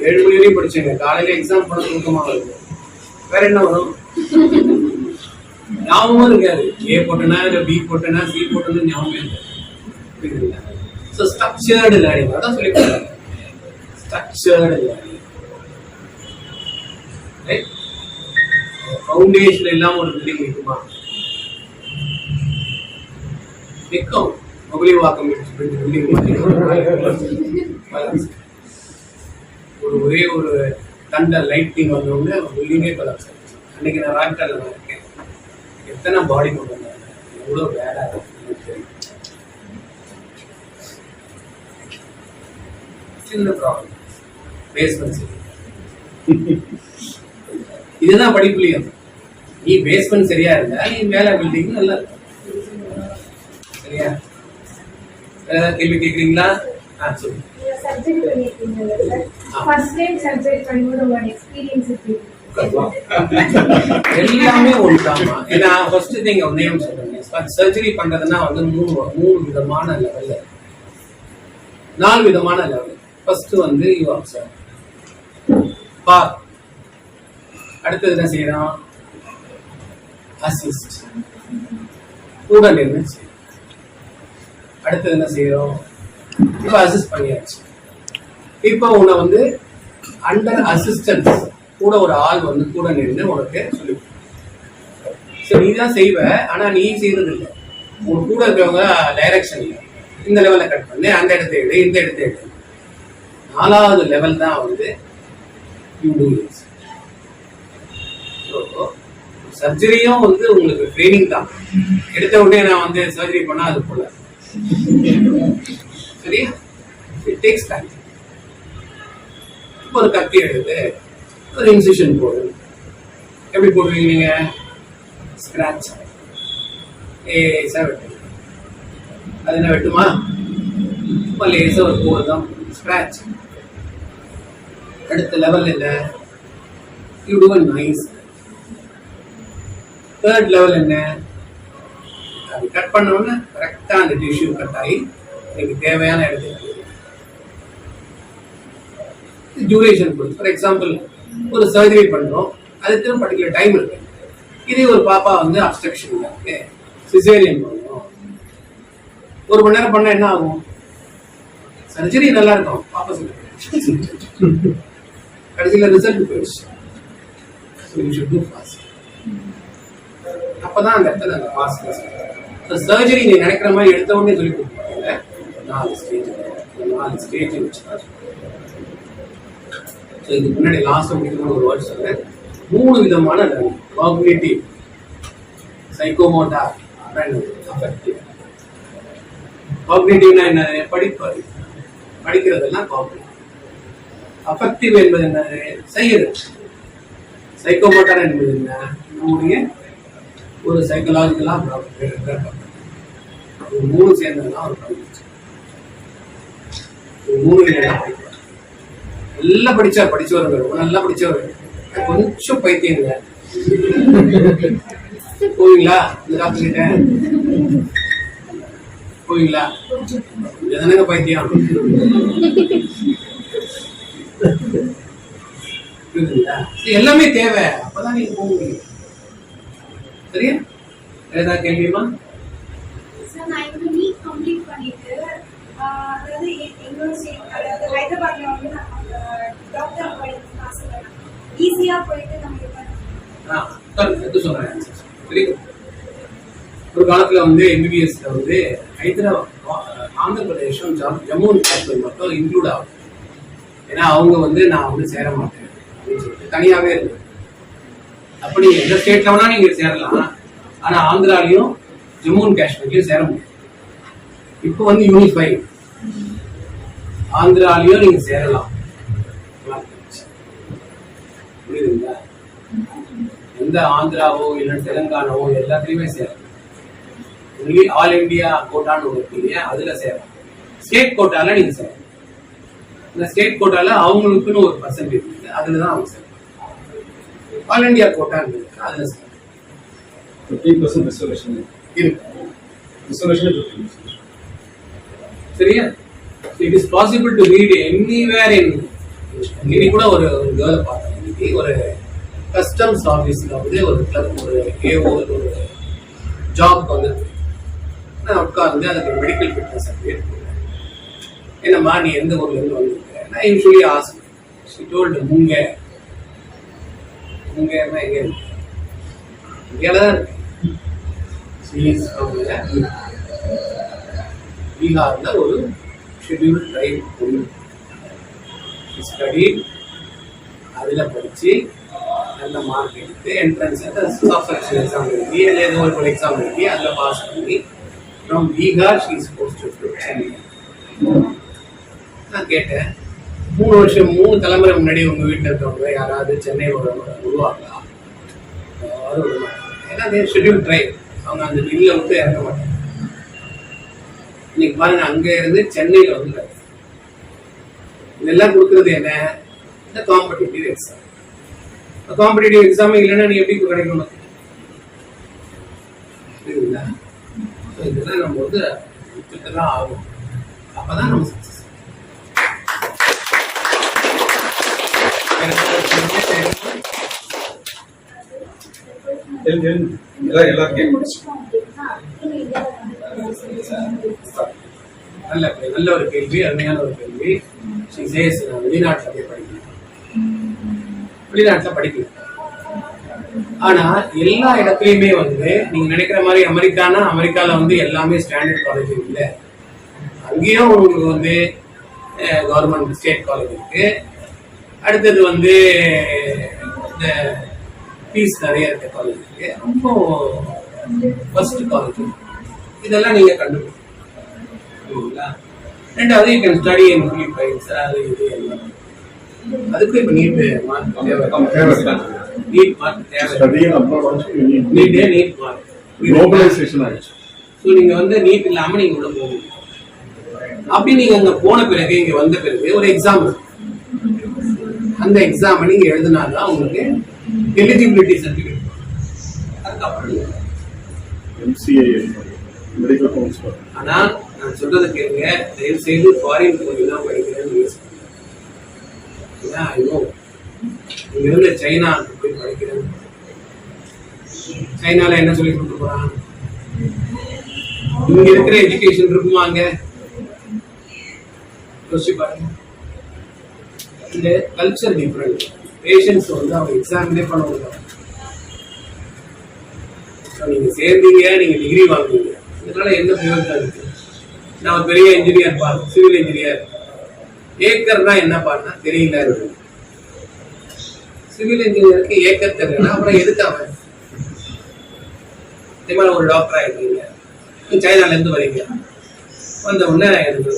7 மணி வரையும் படிச்சாங்க, காலையில எக்ஸாம் பண்ண தூக்கமா வருது. வேற என்ன வரும்? ஞாபகமும் இருக்காது. ஏ போட்டனா இல்லை பி போட்டனா சி போட்டனா ஞாபகம் இல்லை. ஸோ ஸ்ட்ரக்சர்டு லேர்னிங் அதான் சொல்லி கொடுத்தாங்க. Structured learning, right? ஃபவுண்டேஷன் இல்லாம ஒரு பில்டிங் இருக்குமா? நிற்கும். மொபைல்வாக்கம் பில்டிங் ஒரே ஒரு தண்டர் லைட்டிங் வந்தோடனே பில்டிங்கே கொலாப்ஸ் ஆயிடுச்சு. அன்னைக்கு நான் ராக்டர்ல இருக்கேன். எத்தனை பாடி கொண்டு வந்தாங்க, எவ்வளவு பேடா இருக்கு. சின்ன ப்ராப்ளம், பேஸ்மெண்ட் சரி. இதுதான் படிப்புலையும், நீ பேஸ்மெண்ட் சரியா இருந்தா நீ மேல பில்டிங் நல்லா இருக்கும். சரியா? கேள்வி கேக்குறீங்களா? சொல்லு. சர்ஜரி பண்ணிருக்கீங்கல்ல சார், ஃபர்ஸ்ட் டைம் சர்ஜரி பண்ணும்போது உங்களோட எக்ஸ்பீரியன்ஸ் எப்படி? எல்லாமே ஒன்றாமா. ஏன்னா ஃபர்ஸ்ட் திங் ஒரு நேம் சொல்றேன், சர்ஜரி பண்றதுன்னா வந்து மூணு விதமான லெவல்ல, 4 விதமான லெவல். ஃபர்ஸ்ட் வந்து யூ அப்சர்வ், பார். அடுத்தது என்ன செய்யறோம்? அசிஸ்ட், கூட நின்று செய்யணும். அடுத்தது என்ன செய்யறோம்? இப்ப அசிஸ்ட் பண்ணியாச்சு. இப்ப உன்னை வந்து அண்டர் அசிஸ்டன்ஸ், கூட ஒரு ஆள் வந்து கூட நின்று உனக்கு சொல்லி, சரி நீ தான் செய்வ, ஆனா நீ செய்யறது இல்லை. உன் கூட இருக்கிறவங்க டைரக்ஷன் இல்லை, இந்த லெவல்ல கட் பண்ணு, அந்த இடத்த எடு, இந்த இடத்த எடு. 4வது லெவல் தான் வந்து யூ டூ இட். சர்ஜரியும் வந்து உங்களுக்கு ட்ரைனிங் தான். எடுத்த உடனே நான் வந்து சர்ஜரி பண்ணா அது போல, சரியா? It takes time. ஒரு கத்தி எடுத்து ஒரு இன்சிஷன் போடு. எப்படி போடுவீங்க நீங்க? ஸ்கிராட்ச், லேசா வெட்டு. அது என்ன வெட்டுமா? லேசா ஒரு கோடு தான் ஸ்கிராட்ச். அடுத்த லெவல் என்ன? You to a nice. Third level என்ன? அது கட் பண்ண உடனே கரெக்டா அந்த டிஷ்யூ கட் ஆகி எனக்கு தேவையான இடத்துக்கு டியூரேஷன் கொடுத்து. ஃபார் எக்ஸாம்பிள் ஒரு சர்ஜரி பண்றோம், அதுக்கு பர்டிகுலர் டைம் இருக்கு. இதே ஒரு பாப்பா வந்து அப்ஸ்ட்ரக்ஷன் இருக்கு, சிசேரியன் பண்ணணும், 1 மணி நேரம் பண்ணா என்ன ஆகும்? சர்ஜரி நல்லா இருக்கும், பாப்பா கடைசியில் ரிசல்ட் போயிடுச்சு. அப்பதான் அந்த இடத்துல அந்த பாஸ். சர்ஜரி நீ நினைக்கிற மாதிரி எடுத்த உடனே சொல்லி கொடுப்பாங்க. 4 ஸ்டேஜ் வச்சுதான். இதுக்கு முன்னாடி லாஸ்ட் முடிக்கணும்னு ஒரு வேர்ட் சொல்றேன். 3 விதமான காக்னிட்டிவ், சைக்கோமோட்டார், அஃபெக்டிவ். காக்னிட்டிவ்னா என்ன? படிப்பது, படிக்கிறதெல்லாம் காக்னிட்டிவ். அஃபெக்டிவ் என்பது என்னது? செய்யறது. சைக்கோமோட்டார் என்பது என்ன? நம்முடைய ஒரு சைக்கலாஜிக்கலா 3 சேர்ந்ததுதான் ஒரு காக்னிட்டிவ். 3 நல்லா படிச்சவர்கள், நல்லா படிச்சவர்கள், கொஞ்சம் பைத்தியங்க. போவீங்களா இந்த டாக்டர் கிட்ட? போவீங்களா? எதனால பைத்தியம்? எல்லாமே தேவை, அப்பதான் நீங்க போக முடியும். சரியா? ஏதாவது கேள்வியுமா? சார், நான் இப்போ நீட் கம்ப்ளீட் பண்ணிட்டு, அதாவது எங்களோட ஸ்டேட், அதாவது ஹைதராபாத்ல வந்து நான் டாக்டர் படிக்கணும்னு ஆசைப்படுறேன். ஈஸியா போயிட்டு நம்ம எடுத்து சொல்றேன். ஒரு காலத்துல வந்து எம்பிபிஎஸ்ல வந்து ஹைதராபாத், ஆந்திர பிரதேசம், ஜம்மு அண்ட் காஷ்மீர் மட்டும் இன்க்ளூட் ஆகும். ஏன்னா அவங்க வந்து நான் வந்து சேர மாட்டேன் அப்படின்னு சொல்லிட்டு தனியாவே இருக்கு. அப்படி எந்த ஸ்டேட்ல வேணா நீங்க சேரலாம், ஆனா ஆந்திராலையும் ஜம்மு அண்ட் காஷ்மீர்லயும் சேர முடியும். இப்போ வந்து யூனிஃபை, ஆந்திராலையும் நீங்க சேரலாம். புரியுதுங்களா? எந்த ஆந்திராவோ இல்லை தெலுங்கானாவோ எல்லாத்துலயுமே சேரலாம். ஆல் இண்டியா கோட்டான்னு ஒன்று இருக்கு இல்லையா, அதுல சேரலாம். ஸ்டேட் கோட்டால நீங்க சேரலாம். இந்த ஸ்டேட் கோட்டால அவங்களுக்குன்னு ஒரு பர்சன்டேஜ் இருக்கு, அதுலதான் அவங்க சேரலாம். ஆல் இண்டியா கோட்டான்னு இருக்கு, அதுல சேரலாம். 15% ரிசர்வேஷன் இருக்கு. சரியா? It is possible to read anywhere இன். இன்னைக்கு கூட ஒரு கேர்ளை பார்த்தேன். இன்னைக்கு ஒரு கஸ்டம்ஸ் ஆஃபீஸ்ல வந்து ஒரு கிளப், ஒரு ஏஓ, ஒரு ஜாப் வந்து நான் உட்கார்ந்து அதுக்கு மெடிக்கல் ஃபிட்னஸ் சர்டிஃபிகேட் கொடுத்தேன். என்னம்மா நீ எந்த ஊர்ல இருந்து வந்திருக்க? நான் யூஸ்வலி ஆஸ்க். ஷி டோல்ட் முங்கை. முங்கைன்னா எங்க இருக்கு? இங்கேல தான் இருக்கு. பீகார்ல ஒரு ஷெட்யூல்ட் ட்ரைப் பொண்ணு ஸ்டடி, அதுல படிச்சு நல்ல மார்க் எடுத்து என்ட்ரன்ஸ் செலக்ஷன் எக்ஸாம் எழுதி, ஏதோ ஒரு எக்ஸாம் எழுதி அதுல பாஸ் பண்ணி from Bihar she is posted to Chennai. நான் கேட்டேன், 3 தலைமுறை முன்னாடி உங்க வீட்டில் இருக்கவங்க யாராவது சென்னை உருவாக்கலாம், யாரும் விட மாட்டாங்க. ஏன்னா ஷெட்யூல் ட்ரைவ், அவங்க அந்த மில்லை விட்டு இறக்க மாட்டாங்க. இன்னைக்கு பாருங்க, அங்க இருந்து சென்னையில வந்து இதெல்லாம் கொடுக்கறது என்ன? இந்த காம்படிட்டிவ் எக்ஸாம். காம்படிட்டிவ் எக்ஸாம் இல்லைன்னா நீ எப்படி கிடைக்கணும்? புரியுதுங்களா? இதெல்லாம் நம்ம வந்து தான் ஆகும். அப்பதான் நம்ம சக்சஸ். நல்ல ஒரு கேள்வி, அருமையான ஒரு கேள்வி. வெளிநாட்டில் போய் படிக்கணும், வெளிநாட்டில் படிக்கணும். ஆனா எல்லா இடத்துலயுமே வந்து நீங்க நினைக்கிற மாதிரி அமெரிக்கால வந்து எல்லாமே ஸ்டாண்டர்ட் காலேஜ் இல்லை. அங்கேயும் உங்களுக்கு வந்து கவர்மெண்ட் ஸ்டேட் காலேஜ் இருக்கு. அடுத்தது வந்து இந்த ஃபீஸ் நிறைய இருக்க காலேஜ் இருக்கு. ரொம்ப ஃபர்ஸ்ட் காலேஜ் இதெல்லாம் நீங்க கண்டுபிடிங்களா. ரெண்டாவது you can study in Philippines, அது இது எல்லாம். அதுக்கும் இப்போ நீட் மார்க் தேவை. நீட் மார்க் தேவை. நீட் மார்க் குளோபலைசேஷன் ஆயிடுச்சு. ஸோ நீங்க வந்து நீட் இல்லாம நீங்க உள்ள போக முடியும். அப்படி நீங்க அங்க போன பிறகு, இங்க வந்த பிறகு ஒரு எக்ஸாம், அந்த எக்ஸாம் நீங்க எழுதினாதான் உங்களுக்கு எலிஜிபிலிட்டி சர்டிஃபிகேட். அதுக்கப்புறம் ஆனா நான் சொல்றதை கேளுங்க, தயவு செய்து ஃபாரின் போய் தான் படிக்கிறேன்னு இங்க இருந்து சைனா போய் படிக்கிறேன். சைனால என்ன சொல்லி கொடுத்து போறான்? இங்க இருக்கிற எஜுகேஷன் இருக்குமா? அங்க யோசிச்சு பாருங்க. இந்த கல்ச்சர் டிஃபரண்ட். பேஷன்ஸ் வந்து அவங்க எக்ஸாம்லேயே பண்ண முடியும். நீங்க சேர்ந்தீங்க, நீங்க டிகிரி வாங்குவீங்க, இதனால என்ன பிரயோஜனம் இருக்கு? நான் பெரிய இன்ஜினியர் பா, சிவில் இன்ஜினியர். ஏக்கர்னா என்ன பாருன்னா தெரியல இருக்கு. சிவில் இன்ஜினியருக்கு ஏக்கர் தெரியல, அப்புறம் எதுக்கு அவன்? இதே மாதிரி ஒரு டாக்டர் ஆயிருக்கீங்க, சைனால இருந்து வரீங்க, வந்த உடனே எனக்கு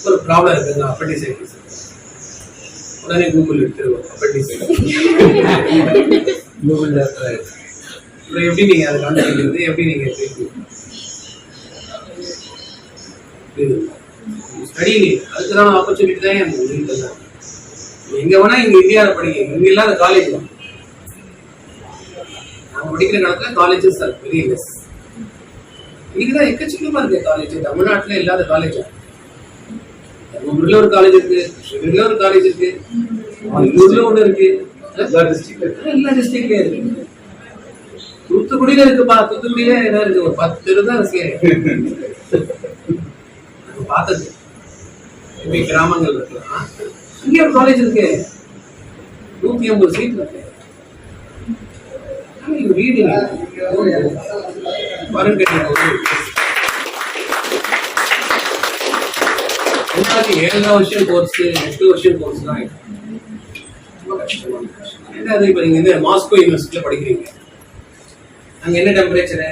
ஒரு ப்ராப்ளம் இருக்குங்க, அப்பெண்டிசைட்டிஸ். உடனே கூகுள் எடுத்துருவோம் அப்பெண்டிசைட்டிஸ். கூகுள் எப்படி நீங்க அதை கண்டுபிடிக்கிறது? எப்படி நீங்க ஸ்டடி அதுக்குதான் ஆப்பர்ச்சுனிட்டி தான் எங்க வேணா இங்க இந்தியாவில் படிக்க. இங்க இல்லாத காலேஜ் தான் நாங்க படிக்கிற காலத்துல காலேஜஸ் ஆர் வெரி லெஸ். இன்னைக்குதான் எக்கச்சக்கமா இருக்கு காலேஜ். தமிழ்நாட்டுல இல்லாத காலேஜ். தர்மபுரியில ஒரு காலேஜ் இருக்கு, கிருஷ்ணகிரியில ஒரு காலேஜ் இருக்கு, ஊர்ல ஒண்ணு இருக்கு, எல்லா டிஸ்ட்ரிக்ட்லயும் இருக்கு. தூத்துக்குடியில இருக்குப்பா, தூத்துக்குடியில என்ன இருக்கு? ஒரு 10 பேரு தான் இருக்கு. பார்த்தது கிராமங்கள் இருக்கலாம், அங்கே ஒரு காலேஜ் இருக்கு, 150 சீட் இருக்கு. முன்னாடி 7 வருஷம் கோர்ஸ், 8 வருஷம் கோர்ஸ் தான். ரொம்ப கஷ்டமா இருக்கு. இப்ப நீங்க இந்த மாஸ்கோ யூனிவர்சிட்டியில படிக்கிறீங்க, அங்க என்ன டெம்பரேச்சரு?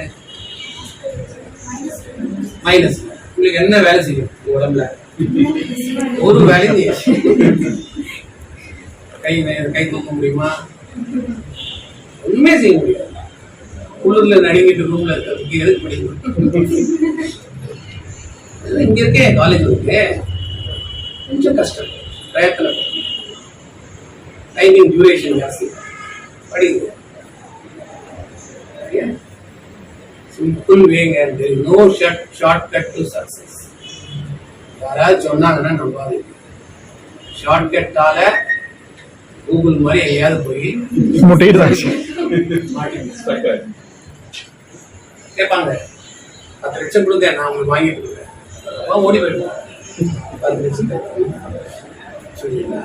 மைனஸ். உங்களுக்கு என்ன வேலை செய்யும் உடம்புல? ஒரு வேலையும் கை தூக்க முடியுமா? ஒண்ணுமே செய்ய முடியாது. குளிர்ல நடுங்கிட்டு ரூம்ல இருக்கிறதுக்கு எதுக்கு படிக்கணும்? இங்க இருக்கே காலேஜ் இருக்கு, கொஞ்சம் கஷ்டம், பிரயத்தனம், டைமிங் டியூரேஷன் ஜாஸ்தி. படிங்க. சிம்பிள் வேங்க, நோ ஷார்ட்கட் டு சக்சஸ். யாராவது சொன்னாங்கன்னா நம்பாதீங்க. ஷார்ட்கட்டால கூகுள் மாதிரி எங்கேயாவது போய் கேட்பாங்க, 10 லட்சம் கொடுங்க, நான் உங்களுக்கு வாங்கி கொடுக்குறேன், ஓடி போயிடுவேன். 10 லட்சம் சொல்லுங்களா?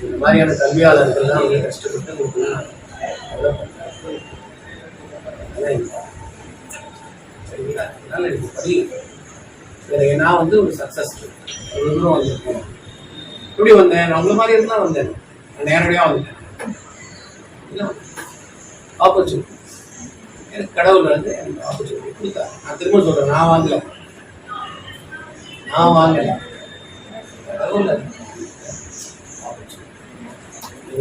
இந்த மாதிரியான கல்வியாளர்கள் தான் அவங்க கஷ்டப்பட்டு கொடுக்கலாம். சரிங்களா? அதனால எனக்கு படி. நான் வந்து ஒரு சக்சஸ் வந்திருக்கேன். எப்படி வந்தேன்? நான் உங்களை மாதிரி இருந்தா வந்தேன், நேரடியாக வந்தேன். ஆப்பர்ச்சுனிட்டி எனக்கு கடவுள் வந்து எனக்கு ஆப்பர்ச்சுனிட்டி கொடுத்தாரு. நான் திரும்ப சொல்றேன், நான் வாங்கல. கடவுள்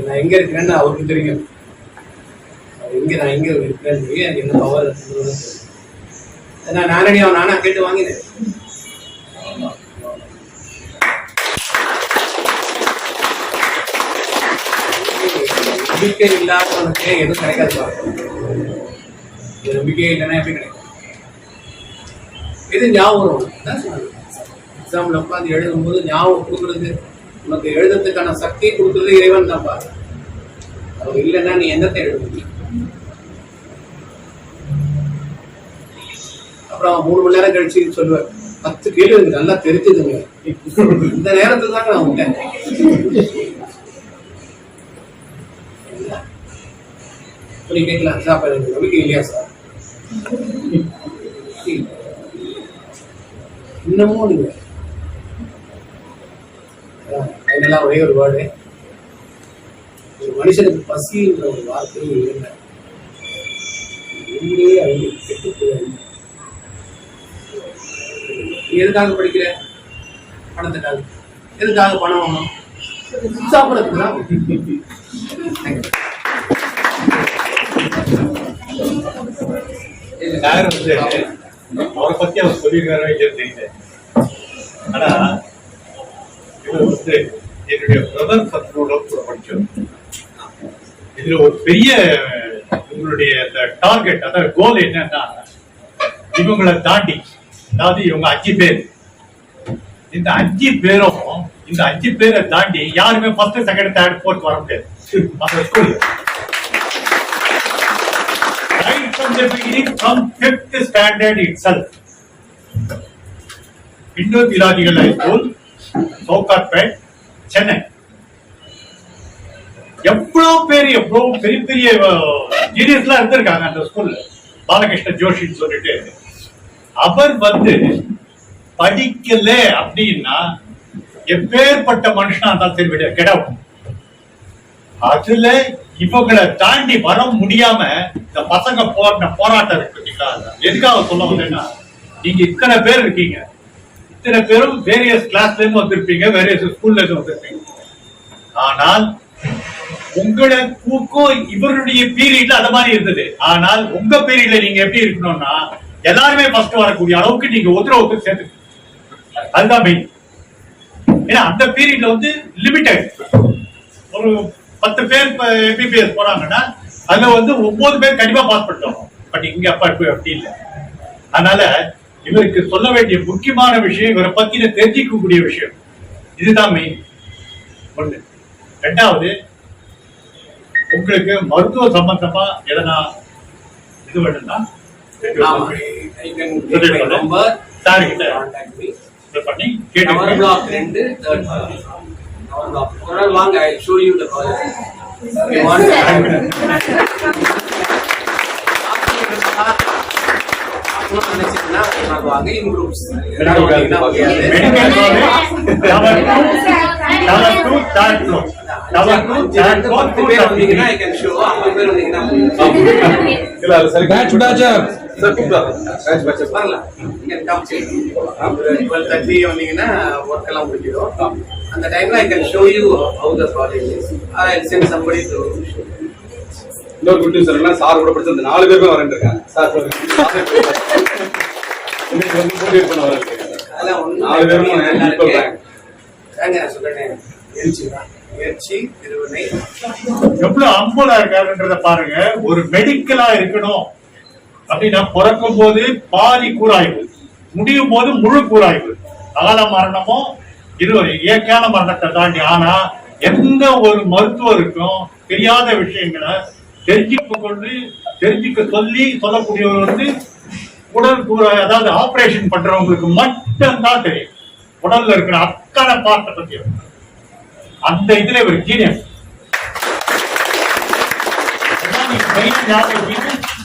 நான் எங்க இருக்கிறேன்னு அவருக்கு தெரியும். நான் எங்க இருக்கிறேன்னு சொல்லி எனக்கு என்ன பவர் நான் நானா கேட்டு வாங்கினேன். நம்பிக்கை இல்லாதவனுக்கு எதுவும் கிடைக்காது. நம்பிக்கை இல்லைன்னா எப்படி கிடைக்கும்? எது ஞாபகம் எக்ஸாம்ல உட்காந்து எழுதும்போது ஞாபகம் கொடுக்குறது, உனக்கு எழுதுறதுக்கான சக்தி கொடுக்குறது இறைவன் தான் பாரு. அவர் இல்லைன்னா நீ என்னத்தை எழுத முடியும்? அப்புறம் 3 மணி நேரம் கழிச்சு சொல்லுவேன், 10 கேள்வி எனக்கு நல்லா தெரிஞ்சதுங்க. இந்த நேரத்துல தாங்க நான் விட்டேன். நீ கேட்கலாம், சார் அப்ப எனக்கு நம்பிக்கை இல்லையா சார்? இன்னமும் நீங்க அதெல்லாம் ஒரே ஒரு வேர்டு, ஒரு மனுஷனுக்கு பசின்ற ஒரு வார்த்தை இல்லை. அழிவு கெட்டு போய் நீ எதுக்காக படிக்கிற? பணத்துக்காக. எதுக்காக பணம் வாங்கணும்? சாப்பிடறதுக்கு தான். அவரை பத்தி அவர் சொல்லியிருக்காரு தெரியல. ஆனா இது வந்து என்னுடைய பிரதர் பத்தினோட படிச்சோம். இதுல ஒரு பெரிய உங்களுடைய டார்கெட், அதாவது கோல் என்னன்னா, இவங்களை தாண்டி, அதாவது இவங்க 5 பேர், இந்த 5 பேரும் இந்த 5 பேரை தாண்டி யாருமே ஃபர்ஸ்ட் செகண்ட் தேர்ட் ஃபோர்த் வர முடியாது. அந்த school right from the beginning, from 5th standard itself, Hindu Theological High School, Sowcarpet, Chennai. எவ்வளவு பெரிய பெரிய ஜீனியஸ்லாம் இருந்திருக்காங்க அந்த ஸ்கூல்ல. பாலகிருஷ்ண ஜோஷின்னு சொல்லிட்டு, அவர் வந்து படிக்கல அப்படின்னா எப்பேற்பட்ட மனுஷனா இருந்தாலும் சரி விட கெடவும். அதுல இவங்களை தாண்டி வர முடியாம இந்த பசங்க போராட்டம் இருக்கு. எதுக்காக சொல்ல வந்தேன்னா, நீங்க இத்தனை பேர் இருக்கீங்க, இத்தனை பேரும் வேரியஸ் கிளாஸ்ல இருந்து வந்திருப்பீங்க, வேரியஸ் ஸ்கூல்ல இருந்து வந்திருப்பீங்க. ஆனால் உங்களுக்கும் இவருடைய பீரியட்ல அந்த மாதிரி இருந்தது. ஆனால் உங்க பீரியட்ல நீங்க எப்படி இருக்கணும்னா, எல்லாருமே ஃபர்ஸ்ட் வரக்கூடிய அளவுக்கு நீங்க ஒருத்தர் சேர்த்து, அதுதான் மெயின். ஏன்னா அந்த பீரியட்ல வந்து லிமிட்டட், ஒரு 10 பேர் எம்பிபிஎஸ் போறாங்கன்னா அதுல வந்து 9 பேர் கண்டிப்பா பாஸ் பண்ணிட்டோம். பட் இங்க அப்படி இல்லை. அதனால இவருக்கு சொல்ல வேண்டிய முக்கியமான விஷயம், இவரை பத்தின தெரிஞ்சிக்கக்கூடிய விஷயம் இதுதான் மெயின். ஒண்ணு. 2வது, உங்களுக்கு மருத்துவ சம்பந்தமா எதனா இது வேணும்னா பண்ணி அந்த டைம்ல I can show you how the college is. I'll send somebody to show you. இன்னொரு குட் நியூஸ் என்னன்னா, சார் கூட படிச்ச அந்த 4 பேருமே வரேன் இருக்காங்க. சார் இன்னைக்கு வந்து மோட்டிவேட் பண்ண வரேன். அதான் 4 பேரும் நான் சொல்றேன், முயற்சி திருவினை. எவ்வளவு அம்பலா இருக்காருன்றத பாருங்க. ஒரு மெடிக்கலா இருக்கணும் அப்படின்னா, பிறக்கும் போது பாதி கூராய்வு, முடியும் போது முழு கூராய்வு. அகால மரணமோ இது ஒரு இயற்கையான மரணத்தை தாண்டி. ஆனா எந்த ஒரு மருத்துவருக்கும் தெரியாத விஷயங்களை தெரிஞ்சுக்க சொல்லக்கூடியவர் வந்து உடல் கூராய், அதாவது ஆபரேஷன் பண்றவங்களுக்கு மட்டும்தான் தெரியும் உடல்ல இருக்கிற அத்தனை பார்ட்டை பத்தி. அந்த இதுல ஒரு ஜீனியஸ்.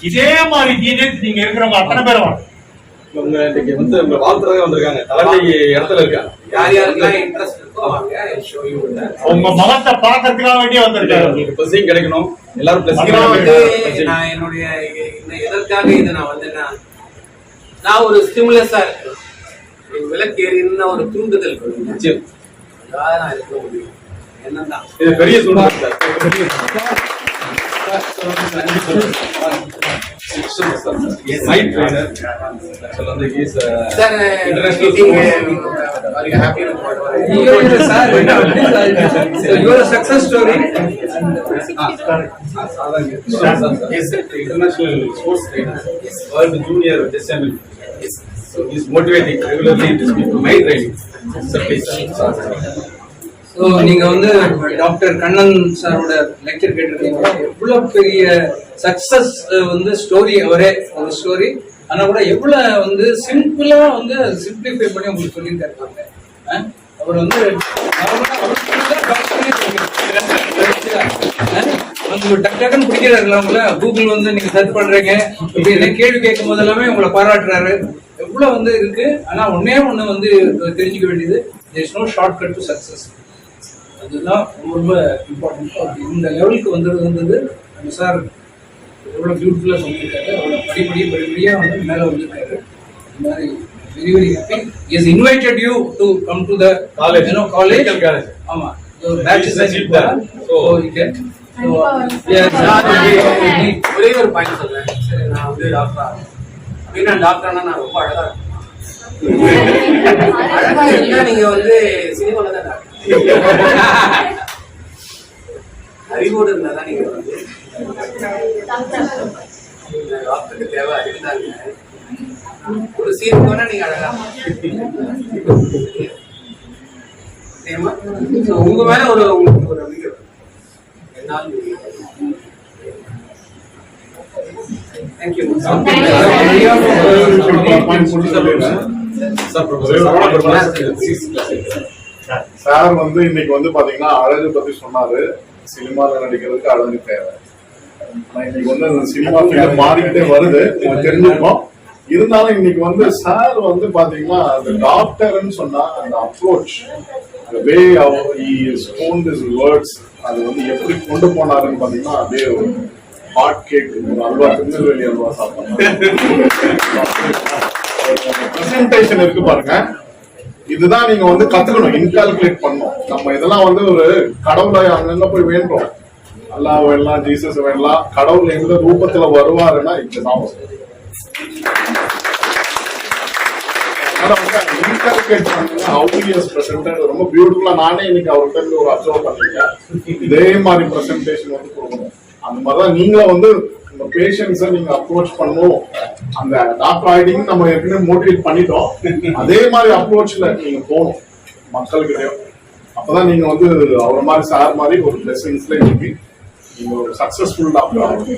இதே மாதிரி ஜீனியஸ் நீங்க இருக்கிறவங்க அத்தனை பேரும் வாங்க. உங்க இன்னைக்கு வந்து உங்க வாழ்த்துறதுக்கு வந்திருக்காங்க, தலைமை இடத்துல இருக்காங்க. யார் யாருக்கெல்லாம் இன்ட்ரெஸ்ட் இருக்கோ வாங்க, I'll show you that. உங்க முகத்தை பார்க்கறதுக்காக வேண்டிய வந்திருக்காங்க. உங்களுக்கு பிளஸிங் கிடைக்கணும், எல்லாரும் நான் என்னுடைய எதற்காக இதை நான் வந்தேன்னா, நான் ஒரு ஸ்டிமுலஸா இருக்கேன், விளக்கேறின ஒரு தூண்டுதல். அதாவது நான் இருக்க முடியும். என்னதான் இது பெரிய சூழ்நிலை சார். My trainer. Actually, வந்து he is sir international very happy with what You are a success story. international sports trainer, world junior disability. So he is motivating regularly these people. My training. So please, sir. So நீங்க வந்து doctor Kannan சாரோட lecture கேட்டிருக்கீங்க. எவ்வளவு பெரிய success வந்து story, ஒரே ஒரு story, ஆனா கூட எவ்வளவு வந்து சிம்பிளா வந்து சிம்பிளிஃபை பண்ணி உங்களுக்கு சொல்லியிருக்காரு. அவர் வந்து டக்குன்னு பிடிக்கிறாருல உங்களை. கூகுள் வந்து நீங்க சர்ச் பண்றீங்க, இப்படி என்ன கேள்வி கேட்கும் போது எல்லாமே உங்களை பாராட்டுறாரு. எவ்வளவு வந்து இருக்கு. ஆனா ஒன்னே ஒண்ணு வந்து தெரிஞ்சுக்க வேண்டியது, there is no shortcut to success. அதுதான் ரொம்ப இம்பார்ட்டன்ட். இந்த லெவலுக்கு வந்தது நம்ம சார் எவ்வளோ பியூட்டிஃபுல்லாக சொல்லியிருக்காரு. அவ்வளோ படிப்படியாக வந்து மேலே வந்திருக்காரு. இந்த மாதிரி very very happy. Is invited you to come to the College. College. College. ஆமாம், பேட்ச் ஒரே ஒரு பாயிண்ட் சொல்றேன். சரி, நான் வந்து டாக்டர் அப்படின்னா டாக்டர்னா நான் ரொம்ப அழகா இருக்கேன். அழகா இருந்தா நீங்க வந்து சினிமால தான் டாக்டர். அறிவோடு இருந்தாதான் நீங்க வந்து டாக்டருக்கு தேவை அறிவுதாங்க. ஒரு சீன் போனா நீங்க அழகா உங்க மேல ஒரு உங்களுக்கு ஒரு நம்பிக்கை என்னால் தேங்க்யூ. சார் வந்து இன்னைக்கு வந்து பாத்தீங்கன்னா அழகு பத்தி சொன்னாரு. சினிமால நடிக்கிறதுக்கு அழகு தேவை. ஆனா இன்னைக்கு வந்து அந்த சினிமா ஃபீல்ட் மாறிக்கிட்டே வருது, நீங்க தெரிஞ்சுக்கணும். இருந்தாலும் இன்னைக்கு வந்து சார் வந்து பாத்தீங்கன்னா அந்த டாக்டர்னு சொன்னா அந்த அப்ரோச், வே ஸ்போன்ட் ஹிஸ் வேர்ட்ஸ், அது வந்து எப்படி கொண்டு போனாருன்னு பாத்தீங்கன்னா அப்படியே ஒரு ஹாட் கேக், ஒரு அல்வா, திருநெல்வேலி அல்வா சாப்பிட்டோம். பிரசன்டேஷன் இருக்கு பாருங்க, இதுதான் நீங்க வந்து கத்துக்கணும், இன்கால்குலேட் பண்ணணும். நம்ம இதெல்லாம் வந்து ஒரு கடவுளை அங்கங்க போய் வேண்டோம், அல்லாஹ் வேண்டலாம், ஜீசஸ் வேண்டலாம். கடவுள் எந்த ரூபத்துல வருவாருன்னா இதுதான் இன்கால்குலேட் பண்ணுங்க. ஹவ் ஹி ஹஸ் பிரசன்டட் ரொம்ப பியூட்டிஃபுல்லா. நானே இன்னைக்கு அவர்கிட்ட இருந்து ஒரு அப்சர்வ் பண்ணிருக்கேன். இதே மாதிரி பிரசன்டேஷன் வந்து கொடுக்கணும். அந்த மாதிரிதான் நீங்களும் வந்து உங்க பேஷன்ஸை நீங்க அப்ரோச் பண்ணணும். அந்த டாக்டர் ஆயிட்டிங் நம்ம ஏற்கனவே மோட்டிவேட் பண்ணிட்டோம். அதே மாதிரி அப்ரோச்ல நீங்க போகணும் மக்கள்கிட்டயும். அப்பதான் நீங்க வந்து அவரை மாதிரி சார் மாதிரி ஒரு பிளெஸிங்ஸ்ல இன்னைக்கு நீங்க ஒரு சக்சஸ்ஃபுல் டாக்டர் ஆகும்.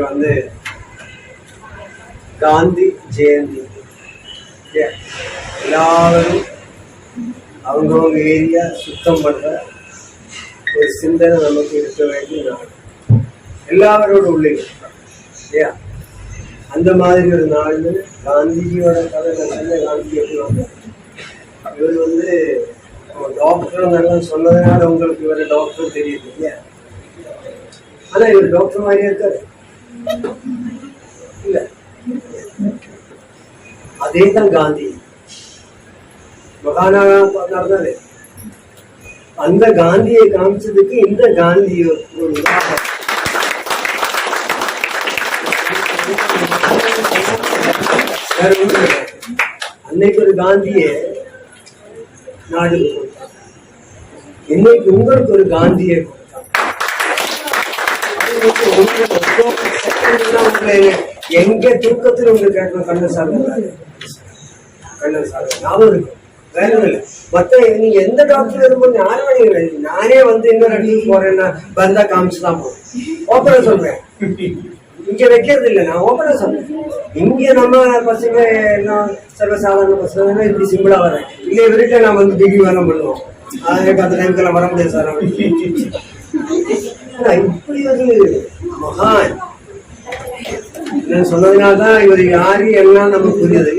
வந்து காந்தி ஜெயந்தி எல்லாரும் அவங்கவுங்க ஏரியா சுத்தம் பண்ற ஒரு சிந்தனை நமக்கு இருக்க வேண்டிய நாள், எல்லாரோட உள்ளே இல்லையா? அந்த மாதிரி ஒரு நாள் காந்திஜியோட கதை சொன்ன. காந்தி எப்படி வந்தார்? இவர் வந்து டாக்டர் நல்லா சொன்னதுனால உங்களுக்கு இவர டாக்டர் தெரியுது இல்லையா? ஆனா இவர் டாக்டர் மாதிரியே இருக்காரு இல்ல? அதே தான் காந்தி மகானா நடந்தாரு. அந்த காந்தியை காமிச்சதுக்கு இந்த காந்தி ஒரு அன்னைக்கு ஒரு காந்தியை நாடு கொடுத்தாங்க, இன்னைக்கு உங்களுக்கு ஒரு காந்தியை எங்க தூக்கத்துல உங்களுக்கு கேட்கணும். கண்ணன் சார் ஞாபகம் இருக்கு, வேற இல்லை. மத்த நீங்க எந்த டாக்டர் இருக்கும்போது நானே வந்து இன்னொரு இடத்துக்கு போறேன்னா வந்தா காமிச்சுதான் போறேன். ஓப்பனா சொல்றேன், இங்க வைக்கிறது இல்லை, நான் ஓப்பனா சொல்றேன். இங்க நம்ம பசங்க எல்லாம் சர்வசாதாரண பசங்க இப்படி சிம்பிளா வரேன். இல்ல இவர்கிட்ட நான் வந்து டிகிரி வேலை பண்ணுவோம், எனக்கு அந்த டைமுக்கு வர முடியாது சார். இப்படி ஒரு மகான் நான் சொன்னதுனால்தான் இவர் யாரு எல்லாம் நமக்கு புரியுது.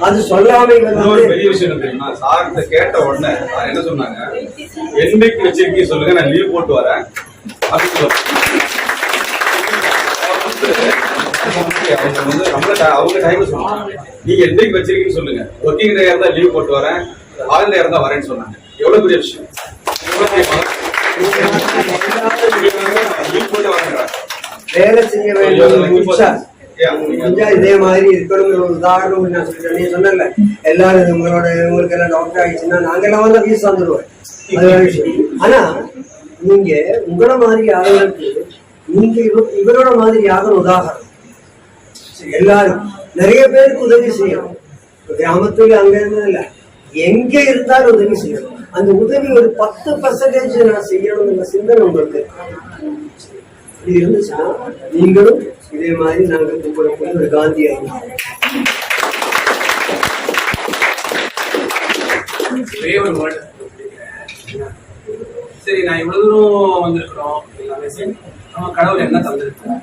அது சொல்லாம இவர் இன்னொரு வந்து பெரிய விஷயம் என்ன தெரியுமா, சார்கிட்ட கேட்ட உடனே சார் என்ன சொன்னாங்க, என்னைக்கு வச்சிருக்கீங்க சொல்லுங்க, நான் லீவ் போட்டு வரேன் அப்படின்னு சொல்லுவாங்க. அவங்க வந்து அவங்க டைம் சொன்னாங்க, நீங்க என்னைக்கு வச்சிருக்கீங்கன்னு சொல்லுங்க, ஒர்க்கிங் டே இருந்தா லீவ் போட்டு வரேன், ஹாலிடே இருந்தா வரேன்னு சொன்னாங்க. எவ்வளவு பெரிய விஷயம், லீவ் போட்டு வரேன். வேலை செய்ய வேண்டிய இதே மாதிரி இருக்கணும். ஒரு உதாரணம் நான் சொல்றேன், நீ சொன்னல எல்லாரும் உங்களுக்கு எல்லாம் டாக்டர் ஆயிடுச்சுன்னா நாங்கெல்லாம் வந்து ஃபீஸ் வந்துடுவோம், அது வேற விஷயம். ஆனா நீங்க உங்களோட மாதிரி ஆளுங்களுக்கு நீங்க இவரோட மாதிரி யாரும் உதாரணம். எல்லாரும் நிறைய பேருக்கு உதவி செய்யணும். கிராமத்துல அங்க இருந்ததில்ல, எங்க இருந்தாலும் உதவி செய்யணும். அந்த உதவி ஒரு 10% நான் செய்யணும்னு சிந்தனை உங்களுக்கு இது இருந்துச்சுன்னா நீங்களும் இதே மாதிரி நாங்கள் கூப்பிடக்கூடிய ஒரு காந்தி ஆகும். சரி, நான் இவ்வளவு தூரம் வந்திருக்கிறோம், எல்லாமே சரி. நம்ம கடவுள் என்ன தந்திருக்கார்?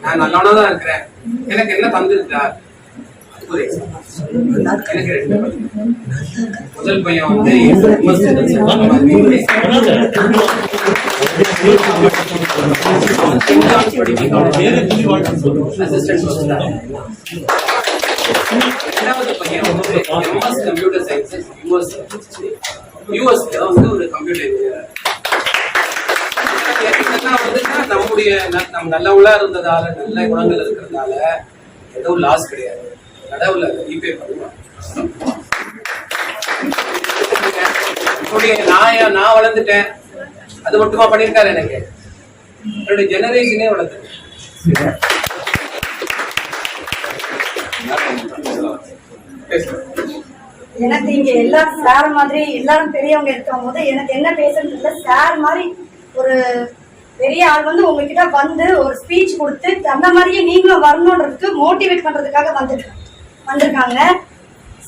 நான் நல்லவனா தான் இருக்கிறேன், எனக்கு என்ன தந்திருக்கார்? எனக்கு 2 பையன். முதல் பையன் வந்து இரண்டாவது பையன் வந்து MS கம்ப்யூட்டர் சயின்ஸ் யூஎஸ்ல வந்து ஒரு கம்ப்யூட்டர் இன்ஜினியர். நம்ம நல்லவளா இருந்ததால, நல்ல குணங்கள் இருக்கிறதால எதுவும் லாஸ் கிடையாது. கடவுள் அதை ரீபே பண்ணுவான். நான் வளர்ந்துட்டேன், அது மட்டுமா பண்ணிருக்காரு? எனக்கு என்னுடைய ஜெனரேஷனே வளர்த்துட்டேன். எனக்கு இங்க எல்லாரும் சார் மாதிரி எல்லாரும் பெரியவங்க இருக்கும் போது எனக்கு என்ன பேசுறது, சார் மாதிரி ஒரு பெரிய ஆள் வந்து உங்ககிட்ட வந்து ஒரு ஸ்பீச் கொடுத்து அந்த மாதிரியே நீங்களும் வரணுன்றதுக்கு மோட்டிவேட் பண்றதுக்காக வந்திருக்காங்க.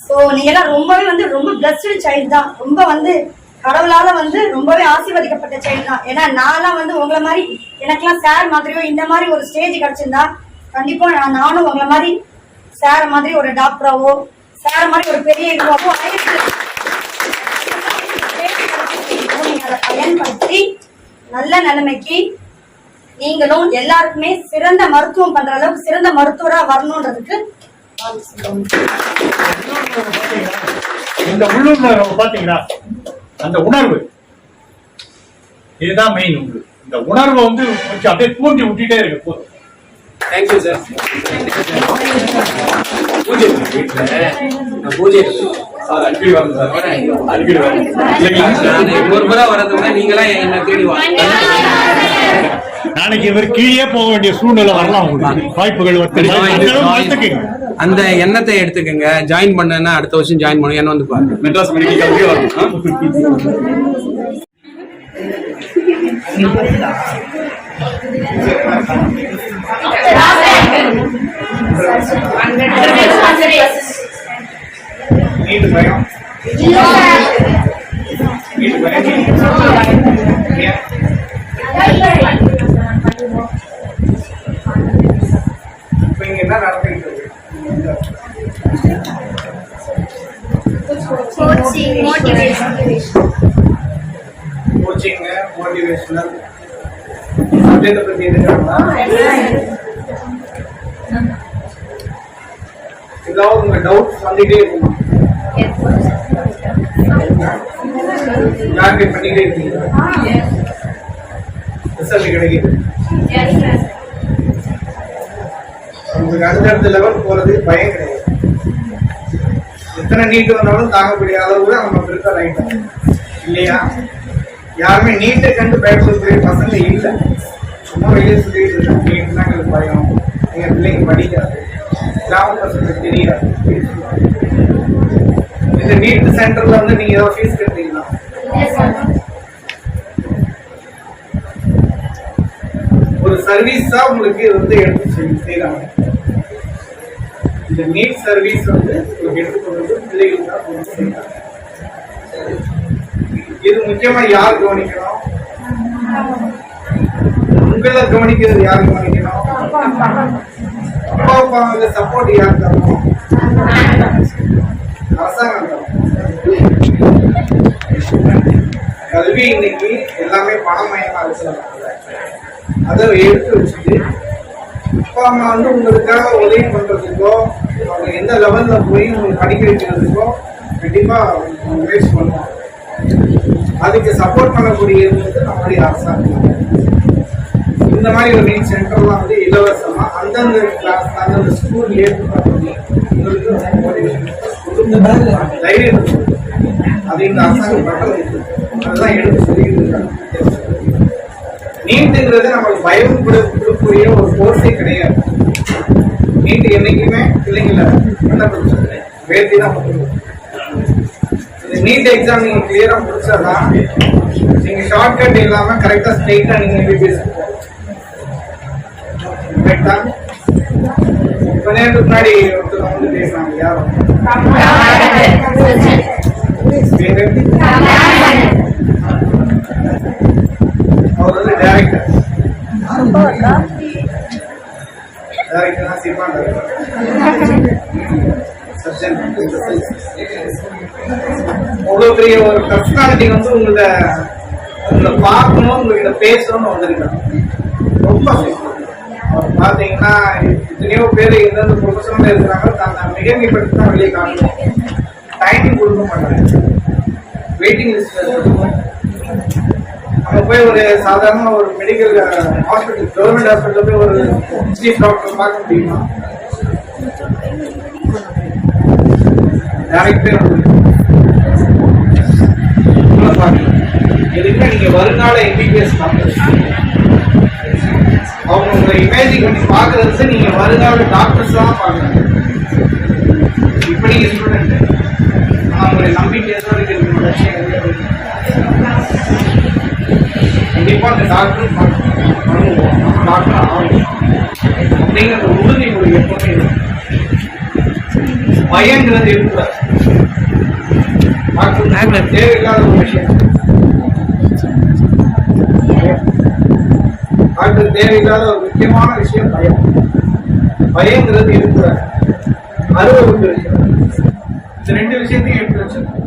ஸோ நீங்க எல்லாம் ரொம்பவே வந்து ரொம்ப பிளஸ்டு சைல்டு தான், ரொம்ப வந்து கடவுளால வந்து ரொம்பவே ஆசீர்வதிக்கப்பட்ட சைல்டு தான். ஏன்னா நான்லாம் வந்து உங்களை மாதிரி எனக்கெல்லாம் சார் மாதிரியோ இந்த மாதிரி ஒரு ஸ்டேஜ் கிடைச்சிருந்தா கண்டிப்பா நானும் உங்களை மாதிரி சார் மாதிரி ஒரு டாக்டராவோ சார் மாதிரி ஒரு பெரிய இதுவாவோ அதை பயன்படுத்தி நல்ல நிலைமைக்கு நீங்களும் எல்லாருக்குமே சிறந்த மருத்துவம் பண்ற அளவுக்கு சிறந்த மருத்துவரா வரணும்ன்றதுக்கு இந்த உள்ளூர்ல பாத்தீங்கன்னா அந்த உணர்வு இதுதான் மெயின். இந்த உணர்வை வந்து கொஞ்சம் அப்படியே தூண்டி விட்டுட்டே இருக்கு போதும். Thank you sir. பூஜை பூஜை அடிக்கடி வரணும் சார், அடிக்கடி வரணும். ஒரு முறை வரதை விட நீங்களாம் என்ன தேடி வாங்க. நாளைக்கு இவர் கீழே போக வேண்டிய சூழ்நிலை வரலாம், உங்களுக்கு வாய்ப்புகள் வந்து அந்த எண்ணத்தை எடுத்துக்கங்க. ஜாயின் பண்ணா அடுத்த வருஷம் ஜாயின் பண்ணுங்க. என்ன வந்து பாருங்க, மெட்ராஸ் மெடிக்கல் காலேஜே வரணும். நீட்டு பயம் இப்ப இங்க என்ன நடந்துட்டு இருக்கு? கோச்சிங், மோட்டிவேஷனல் சப்ஜெக்ட பத்தி எடுக்கிறாங்களா? ஏதாவது உங்க டவுட் வந்துட்டே இருக்குமா? கிளாரிஃபை பண்ணிட்டே இருக்கீங்களா? ரிசல்ட் கிடைக்குது. உங்களுக்கு அடுத்தடுத்த லெவல் போறது பயம் கிடையாது. எத்தனை நீட்டு வந்தாலும் தாங்கக்கூடிய அளவு நம்ம ப்ரிப்பேர் ஆகிட்டோம் இல்லையா? யாருமே நீட்டை கண்டு பயப்படக்கூடிய பசங்க இல்லை. சும்மா வெளியே சொல்லிட்டு இருக்கோம், நீட் தான் எங்களுக்கு பயம், எங்க பிள்ளைங்க படிக்காது, கிராம பசங்களுக்கு தெரியாது. இந்த நீட் சென்டர்ல வந்து நீங்க ஏதாவது ஃபீஸ் கட்டுறீங்களா? ஒரு சர்வீஸா உங்களுக்கு இது வந்து எடுத்து செய்யறாங்க. இந்த நீட் சர்வீஸ் வந்து எடுத்துக்கொண்டு பிள்ளைகளுக்கு தான் செய்யறாங்க. இது முக்கியமா யார் கவனிக்கணும்? உங்களை கவனிக்கிறது யார் கவனிக்கணும்? அப்பா அப்பாவுக்கு சப்போர்ட் யார் தரணும்? அரசாங்கம் தரணும். கல்வி இன்னைக்கு எல்லாமே பணமயமா இருக்கிறதுனால அதை எடுத்து வச்சுட்டு அப்பா அம்மா வந்து உங்களுக்காக உதவி பண்றதுக்கோ அவங்க எந்த லெவல்ல போய் உங்களுக்கு படிக்க வைக்கிறதுக்கோ கண்டிப்பா முயற்சி பண்ணுவாங்க. அதுக்கு சப்போர்ட் பண்ணக்கூடியது வந்து நம்மளுடைய அரசாங்கம். இந்த மாதிரி ஒரு நீட் சென்டர்லாம் வந்து இலவசமா அந்தந்த கிளாஸ் அந்தந்த ஸ்கூல் ஏற்பாடு பண்ணி உங்களுக்கு தைரியம் அது இந்த அரசாங்கம் பண்றது. அதுதான் எடுத்து சொல்லிட்டு இருக்காங்க. நீட்டுங்கிறது நம்மளுக்கு பயம் கொடுக்கக்கூடிய ஒரு கோர்ஸே கிடையாது. நீட்டு என்னைக்குமே பிள்ளைங்களை வேர்த்தி தான் பண்ணுவோம். இந்த நீட் எக்ஸாம் நீங்க கிளியரா முடிச்சாதான் நீங்க ஷார்ட்கட் இல்லாம கரெக்டா ஸ்ட்ரெயிட்டா நீங்க MBBS கரெக்டா. கொஞ்ச நேரத்துக்கு முன்னாடி ஒருத்தர் வந்து பேசுறாங்க. யாரும் அவர் வந்து டைரக்டர் சினிமா சர்ஜன். அவ்வளவு பெரிய ஒரு பர்சனாலிட்டி வந்து உங்களை பார்க்கணும், உங்ககிட்ட பேசணும்னு வந்திருக்காங்க. ரொம்ப பாத்தீங்கன்னா எத்தனையோ பேர் எந்தெந்த ப்ரொஃபஷன்ல இருக்கிறாங்க தன்னை மிகைப்படுத்தி தான் வெளியே காட்டணும். டைமிங் கொடுக்க மாட்டாங்க. வெயிட்டிங் லிஸ்ட்ல நம்ம போய் ஒரு சாதாரண ஒரு மெடிக்கல் ஹாஸ்பிட்டல் கவர்மெண்ட் ஹாஸ்பிட்டல் போய் ஒரு சீஃப் டாக்டர் பார்க்க முடியுமா? டைரக்டே எதுக்குமே நீங்க வருங்கால MBBS டாக்டர் அவங்க உங்களை இமேஜின் பண்ணி பாக்குறது நீங்க வருங்கால டாக்டர்ஸ் தான் பாக்குறாங்க. இப்ப நீங்க ஸ்டூடெண்ட் அவங்களுடைய நம்பிக்கை தான் இருக்கு. கண்டிப்பா அந்த டாக்டர் பண்ணுவோம், டாக்டர் ஆகும் அப்படிங்கிற உறுதி உங்களுக்கு எப்பவுமே இருக்கும். பயங்கிறது இருக்கக்கூடாது. டாக்டர் தேவையில்லாத ஒரு விஷயம். டாக்டர் தேவையில்லாத ஒரு முக்கியமான விஷயம் பயம். பயங்கிறது இருக்கக்கூடாது. அறுபது விஷயம். இந்த ரெண்டு விஷயத்தையும் எடுத்து வச்சிருக்கோம்.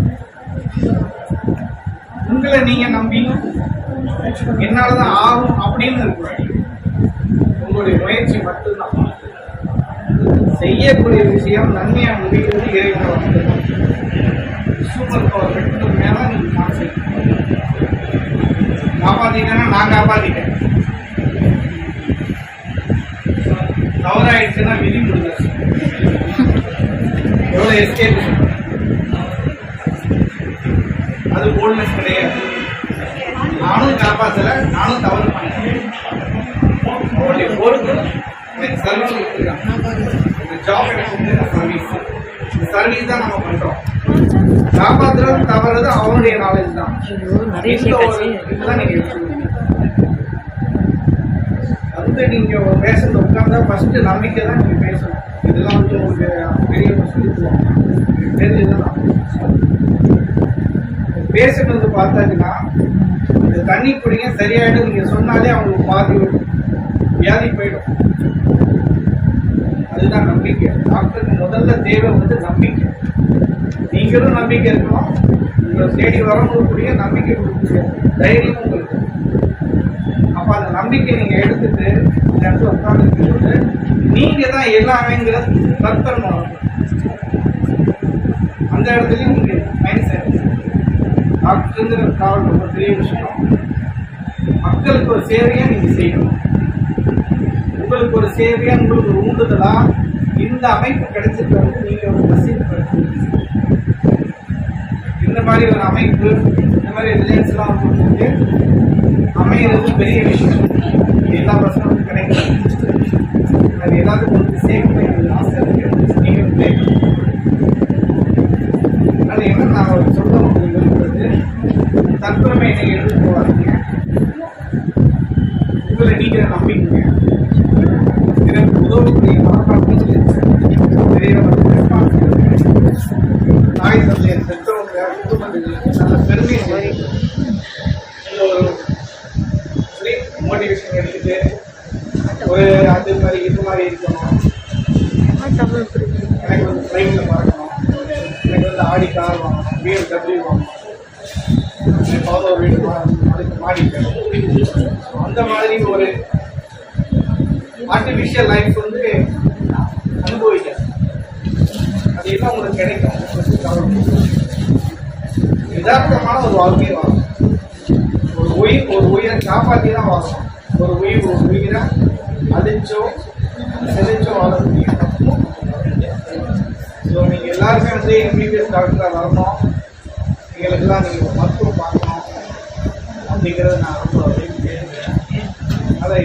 உங்களை நீங்க நம்பி என்னாலதான் ஆகும் அப்படின்னு இருக்கக்கூடாது. உங்களுடைய முயற்சி மட்டும்தான். செய்யக்கூடிய விஷயம் நன்மையா முடிகிறது இறைவனை வந்து சூப்பர் பவர் பெற்றது மேல நீங்க காப்பாத்திட்டேன்னா நான் காப்பாத்திட்டேன். தவறாயிடுச்சுன்னா விதி முடிஞ்சாச்சு. எவ்வளவு எஸ்கேப். அது போல்ட்னஸ் கிடையாது. நானும் காப்பாத்தல, நானும் தவறு பண்ணேன். அவருடைய பொறுப்பு சர்வீஸ் கொடுத்துருக்காங்க. Job service. சர்வீஸ் தான் நம்ம பண்றோம். காப்பாத்துறது தவறுது அவனுடைய நாலேஜ் தான். இதுதான் நீங்க வந்து நீங்க ஒரு பேஷண்ட் உட்கார்ந்தா ஃபர்ஸ்ட் நம்பிக்கை தான் நீங்க பேசணும். இதெல்லாம் வந்து உங்களுக்கு பெரிய சொல்லிடுவோம். தெரிஞ்சதுதான் பேஷண்ட் வந்து பார்த்தாச்சுன்னா இந்த தண்ணி குடிங்க சரியாயிடும் நீங்க சொன்னாலே அவங்களுக்கு பாதி வியாதி போயிடும். அதுதான் நம்பிக்கை. டாக்டருக்கு முதல்ல தேவை வந்து நம்பிக்கை. நீங்களும் நம்பிக்கை இருக்கணும். உங்களை தேடி வரக்கூடிய நம்பிக்கை கொடுக்கக்கூடிய தைரியம் உங்களுக்கு. அப்ப அந்த நம்பிக்கை நீங்க எடுத்துட்டு இந்த இடத்துல உட்கார்ந்து நீங்க தான் எல்லாமேங்கிற தர்த்தம் அந்த இடத்துலயும் நீங்க மைண்ட் செட். டாக்டருங்கிற காவல் ரொம்ப பெரிய விஷயம். மக்களுக்கு ஒரு சேவையா நீங்க செய்யணும். உங்களுக்கு ஒரு சேவையா உங்களுக்கு ஒரு ஊண்டுதலா இந்த அமைப்பு கிடைச்சிருக்கிறது நீங்க ஒரு ரசீது. இந்த மாதிரி ஒரு அமைப்பு இந்த மாதிரி ரிலையன்ஸ் எல்லாம் போட்டு அமைகிறது பெரிய விஷயம். எல்லா பசங்களுக்கும் கிடைக்கும். அது ஏதாவது உங்களுக்கு சேர்க்கணும் எனக்கு ஆசை இருக்கு. நீங்க அது என்ன நான் சொல்ல முடியுங்கிறது தற்புறமை நீங்க எடுத்து போவாதீங்க. உங்களை நீங்க நம்பிக்கீங்க. எனக்கு உதவக்கூடிய மனப்பான்மை தாய் தந்தையை பெற்றவங்க குடும்பங்களுக்கு நல்ல பெருமையை ஒரு மோட்டிவேஷன் எடுத்துட்டு ஒரு அது மாதிரி இது மாதிரி இருக்கணும், எனக்கு வந்து ஃப்ளைட்ல பார்க்கணும், எனக்கு வந்து ஆடி கார் வாங்கணும், BMW வாங்கணும், ஏதாவது ஒரு வீடு அதுக்கு மாடி இருக்கணும். அந்த மாதிரி ஒரு ஆர்டிஃபிஷியல் லைஃப் வந்து அனுபவிக்க அது எல்லாம் உங்களுக்கு கிடைக்கும். யதார்த்தமான ஒரு வாழ்க்கையை வாங்கணும். ஒரு உயிரை காப்பாற்றி தான் வாங்கணும். ஒரு உயிரை அழிச்சோ செழிச்சோ வாழ முடியும். ஸோ நீங்கள் எல்லாருமே வந்து எம்பிபிஎஸ் டாக்டராக வரணும், எங்களுக்கெல்லாம் நீங்கள் மருத்துவம் பார்க்கணும் அப்படிங்கிறத நான் ரொம்ப விரும்புகிறேன். அதை